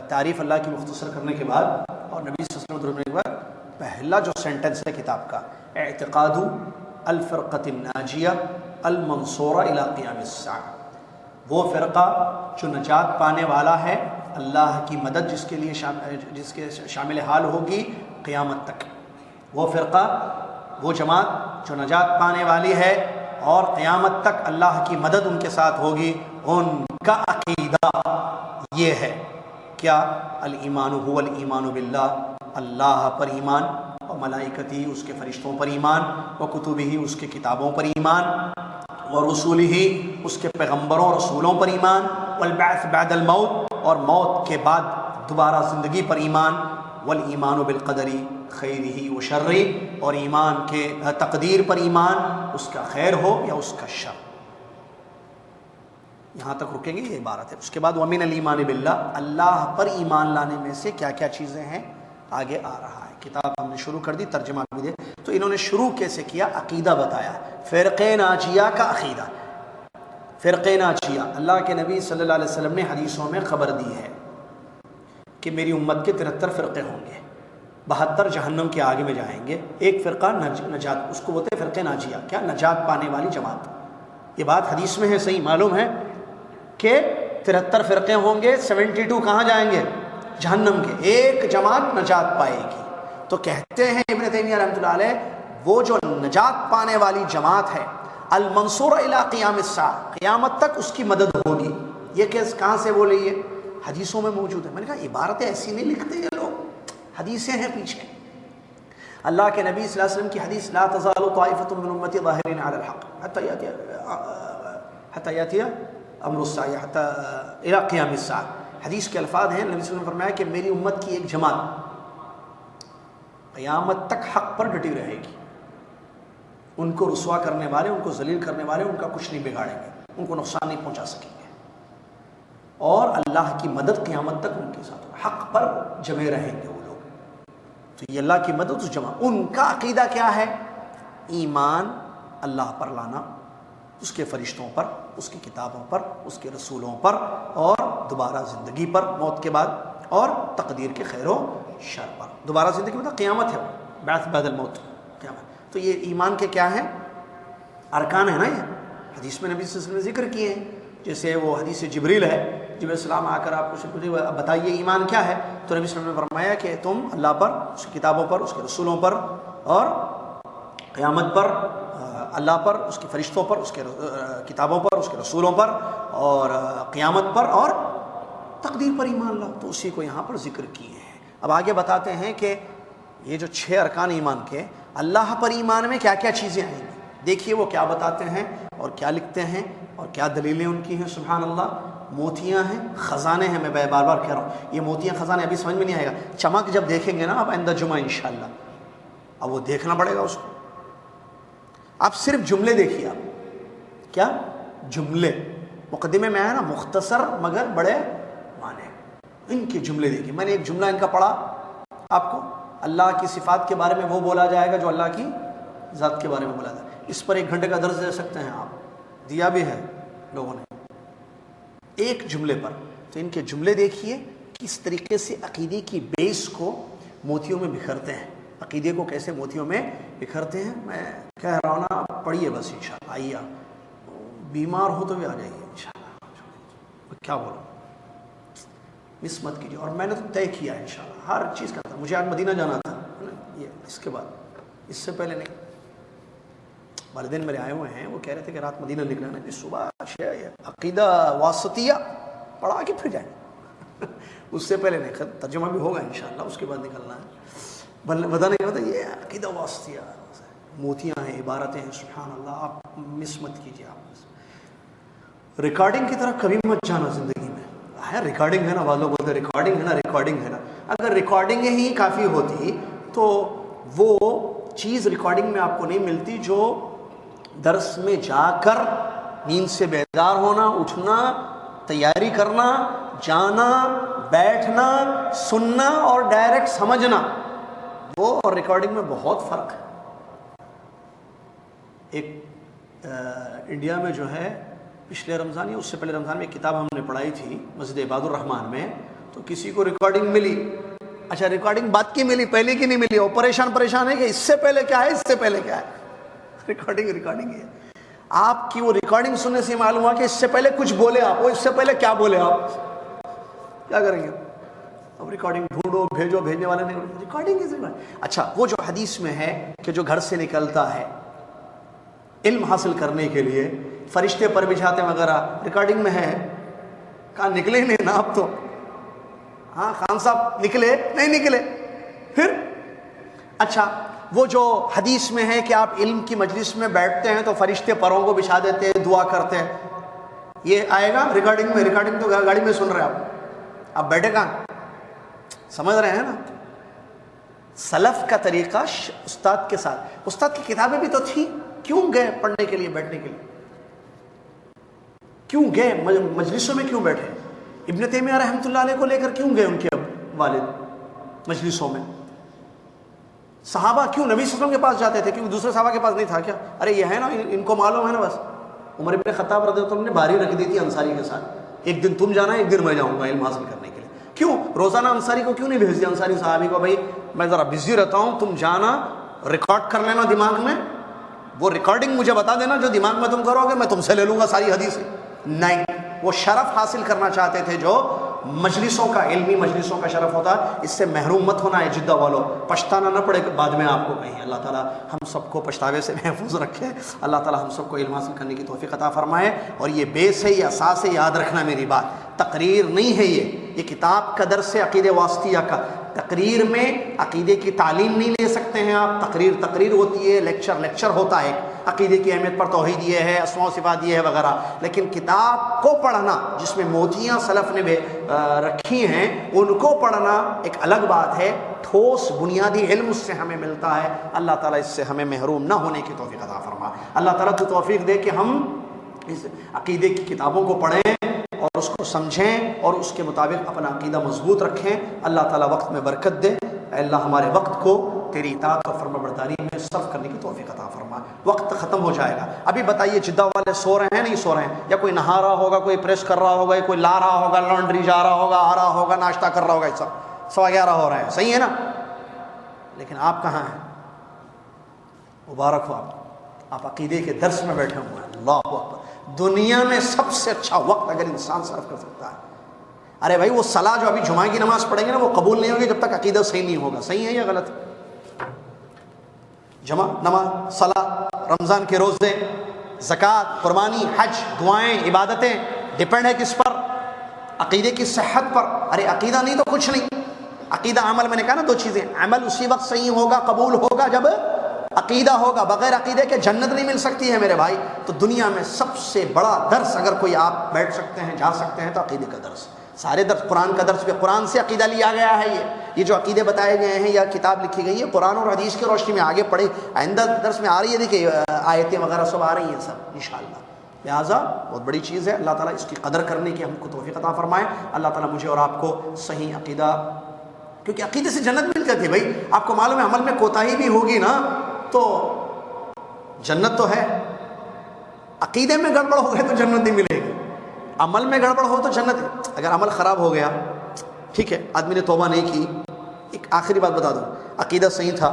تعریف اللہ کی مختصر کرنے کے بعد اور نبی صلی اللہ علیہ وسلم کے بعد پہلا جو سینٹنس ہے کتاب کا، اعتقاد الفرقۃ الناجیہ المنصورہ الی قیام الساعہ، وہ فرقہ جو نجات پانے والا ہے، اللہ کی مدد جس کے لیے جس کے شامل حال ہوگی قیامت تک، وہ فرقہ وہ جماعت جو نجات پانے والی ہے اور قیامت تک اللہ کی مدد ان کے ساتھ ہوگی، ان کا عقیدہ یہ ہے کیا؟ الایمان هو الایمان باللہ، اللہ پر ایمان، و ملائکتی اس کے فرشتوں پر ایمان، و کتبہ اس کے کتابوں پر ایمان، و رسولہ اس کے پیغمبروں رسولوں پر ایمان، والبعث بعد الموت اور موت کے بعد دوبارہ زندگی پر ایمان، والایمان بالقدر خیرہ و شرہ اور ایمان کے تقدیر پر ایمان، اس کا خیر ہو یا اس کا شر۔ یہاں تک رکیں گے، یہ عبارت ہے۔ اس کے بعد ومن الایمان باللہ، اللہ پر ایمان لانے میں سے کیا کیا چیزیں ہیں آگے آ رہا ہے۔ کتاب ہم نے شروع کر دی، ترجمہ بھی دے تو انہوں نے شروع کیسے کیا؟ عقیدہ بتایا، فرقہ ناجیہ کا عقیدہ۔ فرقہ ناجیہ اللہ کے نبی صلی اللہ علیہ وسلم نے حدیثوں میں خبر دی ہے کہ میری امت کے 73 فرقے ہوں گے، 72 جہنم کے آگے میں جائیں گے، ایک فرقہ نجات، اس کو بولتے ہیں فرقہ ناجیہ، کیا؟ نجات پانے والی جماعت۔ یہ بات حدیث میں ہے، صحیح معلوم ہے کہ 73 فرقے ہوں گے، 72 کہاں جائیں گے؟ جہنم کے، ایک جماعت نجات پائے گی۔ تو کہتے ہیں ابن تیمیہ رحمۃ اللہ علیہ، وہ جو نجات پانے والی جماعت ہے، المنصورہ الی قیام الساعہ، قیامت تک اس کی مدد ہوگی۔ یہ کہاں سے بولے؟ یہ حدیثوں میں موجود ہے۔ میں نے کہا عبارتیں ایسی نہیں لکھتے یہ لوگ، حدیثیں ہیں پیچھے۔ اللہ کے نبی صلی اللہ علیہ وسلم کی حدیث، لا تزال طائفة من امتی ظاہرین علی الحق حتی یاتی امر الساعہ حتی الی قیام الساعہ۔ حدیث کے الفاظ ہیں، نبی صلی اللہ علیہ وسلم نے فرمایا کہ میری امت کی ایک جماعت قیامت تک حق پر ڈٹی رہے گی، ان کو رسوا کرنے والے، ان کو ذلیل کرنے والے ان کا کچھ نہیں بگاڑیں گے، ان کو نقصان نہیں پہنچا سکیں گے، اور اللہ کی مدد قیامت تک ان کے ساتھ، حق پر جمے رہیں گے وہ لوگ۔ تو یہ اللہ کی مدد اس جماعت، ان کا عقیدہ کیا ہے؟ ایمان اللہ پر لانا، اس کے فرشتوں پر، اس کی کتابوں پر، اس کے رسولوں پر، اور دوبارہ زندگی پر موت کے بعد، اور تقدیر کے خیر و شر پر۔ دوبارہ زندگی مطلب قیامت ہے، بعث بعد الموت، قیامت۔ تو یہ ایمان کے کیا ہیں؟ ارکان ہیں نا، یہ حدیث میں نبی صلی اللہ علیہ وسلم نے ذکر کیے ہیں۔ جیسے وہ حدیث جبریل ہے، جبریل السلام آ کر آپ کو بتائیے ایمان کیا ہے، تو نبی صلی اللہ علیہ وسلم نے فرمایا کہ تم اللہ پر، اس کی کتابوں پر، اس کے رسولوں پر، اور قیامت پر، اللہ پر، اس کے فرشتوں پر، اس کے کتابوں پر، اس کے رسولوں پر، اور قیامت پر، اور تقدیر پر ایمان لاؤ۔ تو اسی کو یہاں پر ذکر کیے ہیں۔ اب آگے بتاتے ہیں کہ یہ جو 6 ارکان ایمان کے، اللہ پر ایمان میں کیا کیا چیزیں آئیں گی۔ دیکھیے وہ کیا بتاتے ہیں اور کیا لکھتے ہیں اور کیا دلیلیں ان کی ہیں۔ سبحان اللہ، موتیاں ہیں، خزانے ہیں۔ میں بار بار کہہ رہا ہوں، یہ موتیاں خزانے ابھی سمجھ میں نہیں آئے گا، چمک جب دیکھیں گے نا آپ آئندہ جمعہ انشاءاللہ، اب وہ دیکھنا پڑے گا اس کو۔ آپ صرف جملے دیکھیے، آپ کیا جملے مقدمے میں آیا نا، مختصر مگر بڑے معنی، ان کے جملے دیکھیے۔ میں نے ایک جملہ ان کا پڑھا آپ کو، اللہ کی صفات کے بارے میں وہ بولا جائے گا جو اللہ کی ذات کے بارے میں بولا جائے گا۔ اس پر 1 گھنٹے کا درس دے سکتے ہیں آپ، دیا بھی ہے لوگوں نے ایک جملے پر۔ تو ان کے جملے دیکھیے کس طریقے سے عقیدے کی بیس کو موتیوں میں بکھرتے ہیں، عقیدے کو کیسے موتیوں میں بکھرتے ہیں۔ میں کہہ رہا ہوں نا، آپ پڑھیے بس انشاءاللہ، آئیے، آپ بیمار ہو تو بھی آ جائیے انشاءاللہ، کیا بولوں، مس مت کیجیے۔ اور میں نے تو طے کیا ہے انشاءاللہ ہر چیز کا تھا، مجھے آج مدینہ جانا تھا، یہ اس کے بعد، اس سے پہلے نہیں۔ والدین میرے آئے ہوئے ہیں، وہ کہہ رہے تھے کہ رات مدینہ نکلنا ہے، صبح عقیدہ واسطیہ پڑھا کے پھر جائیں، اس سے پہلے نہیں، ترجمہ بھی ہوگا انشاءاللہ، اس کے بعد نکلنا ہے۔ بتانے کے بعد یہ عقیدہ واسطیہ موتیاں ہیں، عبارتیں ہیں، سبحان اللہ، آپ مس مت کیجیے آپ۔ ریکارڈنگ کی طرف کبھی مت جانا زندگی میں. ہے ریکارڈنگ ہے نا, بعض لوگ بولتے ہیں ریکارڈنگ ہے نا, ریکارڈنگ ہے نا. اگر ریکارڈنگ ہی کافی ہوتی تو وہ چیز ریکارڈنگ میں آپ کو نہیں ملتی جو درس میں جا کر نیند سے بیدار ہونا, اٹھنا, تیاری کرنا, جانا, بیٹھنا, سننا اور ڈائریکٹ سمجھنا, وہ اور ریکارڈنگ میں بہت فرق ہے. ایک انڈیا میں جو ہے پچھلے رمضان یا اس سے پہلے رمضان میں ایک کتاب ہم نے پڑھائی تھی مسجد عباد الرحمان میں, تو کسی کو ریکارڈنگ ملی. اچھا ریکارڈنگ بات کی ملی, پہلے کی نہیں ملی. اور پریشان ہے کہ اس سے پہلے کیا ہے, اس سے پہلے کیا ہے. ریکارڈنگ ہے. آپ کی وہ ریکارڈنگ سننے سے معلوم ہوا کہ اس سے پہلے کچھ بولے آپ, وہ اس سے پہلے کیا بولے آپ, کیا کریں گے اب. ریکارڈنگ ڈھونڈو, بھیجو, بھیجنے والے نہیں, ریکارڈنگ از ریکارڈنگ. اچھا وہ جو حدیث میں ہے کہ جو گھر سے نکلتا ہے علم حاصل کرنے کے لیے فرشتے پر بچھاتے وغیرہ, ریکارڈنگ میں ہے. کہاں نکلے نہیں نا آپ تو. ہاں خان صاحب نکلے نہیں نکلے پھر. اچھا وہ جو حدیث میں ہے کہ آپ علم کی مجلس میں بیٹھتے ہیں تو فرشتے پروں کو بچھا دیتے ہیں, دعا کرتے ہیں, یہ آئے گا ریکارڈنگ میں؟ ریکارڈنگ تو گاڑی میں سن رہے ہیں آپ بیٹھے کہاں, سمجھ رہے ہیں نا. سلف کا طریقہ استاد کے ساتھ, استاد کی کتابیں بھی تو تھی, کیوں گئے پڑھنے کے لیے, بیٹھنے کے لیے کیوں گئے, مجلسوں میں کیوں بیٹھے. ابن تیمیہ رحمۃ اللہ علیہ کو لے کر کیوں گئے ان کے والد مجلسوں میں. صحابہ کیوں نبی صلی اللہ علیہ وسلم کے پاس جاتے تھے, کیوں دوسرے صحابہ کے پاس نہیں تھا کیا؟ ارے یہ ہے نا, ان کو معلوم ہے نا بس. عمر ابن خطاب رضی اللہ عنہ نے باری رکھ دی تھی انصاری کے ساتھ, ایک دن تم جانا, ایک دن میں جاؤں گا علم حاصل کرنے کے لیے. کیوں روزانہ انصاری کو کیوں نہیں بھیج دیا, انصاری صحابی کو, بھائی میں ذرا بزی رہتا ہوں, تم جانا, ریکارڈ کر لینا دماغ میں, وہ ریکارڈنگ مجھے بتا دینا, جو دماغ میں تم کرو گے میں تم سے لے لوں گا ساری حدیثیں. نہیں, وہ شرف حاصل کرنا چاہتے تھے جو مجلسوں کا, علمی مجلسوں کا شرف ہوتا. اس سے محروم مت ہونا ہے جدہ والوں, پچھتانا نہ پڑے بعد میں آپ کو کہیں. اللہ تعالیٰ ہم سب کو پچھتاوے سے محفوظ رکھے. اللہ تعالیٰ ہم سب کو علم حاصل کرنے کی توفیق عطا فرمائے. اور یہ بیس ہے, یہ اساس ہے, یاد رکھنا میری بات, تقریر نہیں ہے یہ کتاب کا درس ہے عقیدہ واسطیہ کا. تقریر میں عقیدے کی تعلیم نہیں لے سکتے ہیں آپ. تقریر ہوتی ہے, لیکچر ہوتا ہے, عقیدے کی اہمیت پر توحید یہ ہے, اسماء و صفات یہ ہے وغیرہ. لیکن کتاب کو پڑھنا جس میں موتیاں سلف نے رکھی ہیں, ان کو پڑھنا ایک الگ بات ہے. ٹھوس بنیادی علم اس سے ہمیں ملتا ہے. اللہ تعالیٰ اس سے ہمیں محروم نہ ہونے کی توفیق عطا فرما. اللہ تعالیٰ تو توفیق دے کہ ہم اس عقیدے کی کتابوں کو پڑھیں اور اس کو سمجھیں اور اس کے مطابق اپنا عقیدہ مضبوط رکھیں. اللہ تعالیٰ وقت میں برکت دے. اے اللہ ہمارے وقت کو تیری اطاعت اور فرمانبرداری میں صرف کرنے کی توفیق عطا فرما. وقت ختم ہو جائے گا. ابھی بتائیے جدہ والے سو رہے ہیں نہیں سو رہے ہیں, یا کوئی نہا رہا ہوگا, کوئی پریس کر رہا ہوگا, کوئی لا رہا ہوگا, لانڈری جا رہا ہوگا, آ رہا ہوگا, ناشتہ کر رہا ہوگا, یہ سب 11:15 ہو رہے ہیں, صحیح ہے نا. لیکن آپ کہاں ہیں؟ مبارک ہو آپ عقیدے کے درس میں بیٹھے ہوئے ہیں. اللہ اکبر. دنیا میں سب سے اچھا وقت اگر انسان صرف کر سکتا ہے, ارے بھائی وہ صلاح جو ابھی جمعہ کی نماز پڑھیں گے نا, وہ قبول نہیں ہوگی جب تک عقیدہ صحیح نہیں ہوگا. صحیح ہے یا غلط؟ جمعہ, نماز, صلاح, رمضان کے روزے, زکوٰۃ, قربانی, حج, دعائیں, عبادتیں ڈپینڈ ہے کس پر؟ عقیدے کی صحت پر. ارے عقیدہ نہیں تو کچھ نہیں. عقیدہ عمل, میں نے کہا نا دو چیزیں, عمل اسی وقت صحیح ہوگا, قبول ہوگا جب عقیدہ ہوگا. بغیر عقیدے کے جنت نہیں مل سکتی ہے میرے بھائی. تو دنیا میں سب سے بڑا درس اگر کوئی آپ بیٹھ سکتے ہیں, جا سکتے ہیں, تو عقیدے کا درس. سارے درس, قرآن کا درس بھی قرآن سے عقیدہ لیا گیا ہے. یہ جو عقیدے بتائے گئے ہیں یا کتاب لکھی گئی ہے قرآن اور حدیث کی روشنی میں. آگے پڑھے, آئندہ درس میں آ رہی ہے, دیکھیے آیتیں وغیرہ سب آ رہی ہیں سب انشاءاللہ. لہٰذا بہت بڑی چیز ہے. اللہ تعالیٰ اس کی قدر کرنے کی ہم کو توفیق عطا فرمائے. اللہ تعالیٰ مجھے اور آپ کو صحیح عقیدہ, کیونکہ عقیدے سے جنت مل جاتی ہے بھائی. آپ کو معلوم ہے عمل میں کوتاہی بھی ہوگی نا تو جنت تو ہے, عقیدے میں گڑبڑ ہو گئے تو جنت نہیں ملے گی. عمل میں گڑبڑ ہو تو جنت ہے. اگر عمل خراب ہو گیا, ٹھیک ہے, آدمی نے توبہ نہیں کی. ایک آخری بات بتا دوں, عقیدہ صحیح تھا,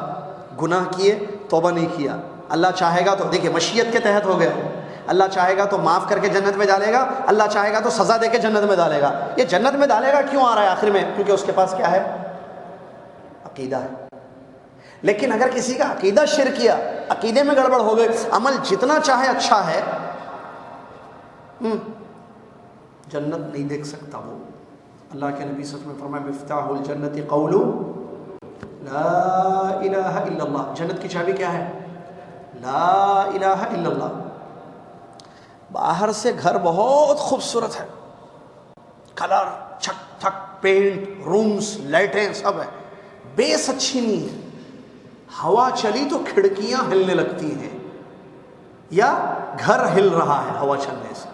گناہ کیے, توبہ نہیں کیا, اللہ چاہے گا تو دیکھیں مشیت کے تحت ہو گیا, اللہ چاہے گا تو معاف کر کے جنت میں ڈالے گا, اللہ چاہے گا تو سزا دے کے جنت میں ڈالے گا. یہ جنت میں ڈالے گا کیوں آ رہا ہے آخر میں؟ کیونکہ اس کے پاس کیا ہے؟ عقیدہ ہے. لیکن اگر کسی کا عقیدہ شرک کیا, عقیدے میں گڑبڑ ہو گئی, عمل جتنا چاہے اچھا ہے, جنت نہیں دیکھ سکتا وہ. اللہ کے نبی صلی اللہ علیہ وسلم نے فرمایا مفتاح الجنت قول لا الہ الا اللہ. جنت کی چابی کیا ہے؟ لا الہ الا اللہ. باہر سے گھر بہت خوبصورت ہے، کلر چھک چھک، پینٹ، رومز، لائٹیں سب ہے، بیس اچھی نہیں ہے، ہوا چلی تو کھڑکیاں ہلنے لگتی ہیں یا گھر ہل رہا ہے ہوا چلنے سے،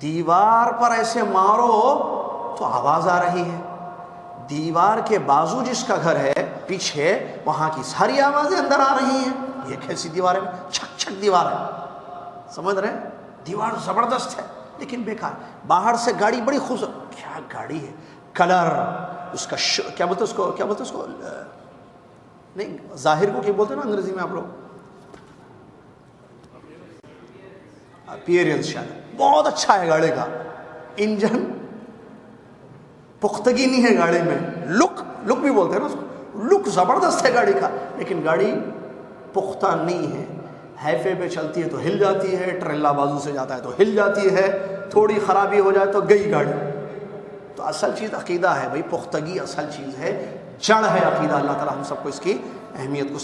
دیوار پر ایسے مارو تو آواز آ رہی ہے، دیوار کے بازو جس کا گھر ہے پیچھے، وہاں کی ساری آوازیں اندر آ رہی ہیں، یہ کیسی دیوار ہے؟ چھک چھک دیوار ہے، سمجھ رہے ہیں؟ دیوار زبردست ہے لیکن بیکار، باہر سے گاڑی بڑی خوبصورت، کیا گاڑی ہے، کلر اس کا کیا بولتے اس کو، کیا بولتے اس کو، نہیں ظاہر کو کیا بولتے ہیں نا انگریزی میں آپ لوگ، اپیئرنس، شاید بہت اچھا ہے گاڑی کا، انجن پختگی نہیں ہے گاڑی میں، لک بھی بولتے ہیں نا اس کو، لک زبردست ہے گاڑی کا، لیکن گاڑی پختہ نہیں ہے، ہیفے پہ چلتی ہے تو ہل جاتی ہے، ٹریلا بازو سے جاتا ہے تو ہل جاتی ہے، تھوڑی خرابی ہو جائے تو گئی گاڑی۔ تو اصل چیز عقیدہ ہے بھائی، پختگی اصل چیز ہے، جڑ ہے عقیدہ۔ اللہ تعالی ہم سب کو اس کی اہمیت کو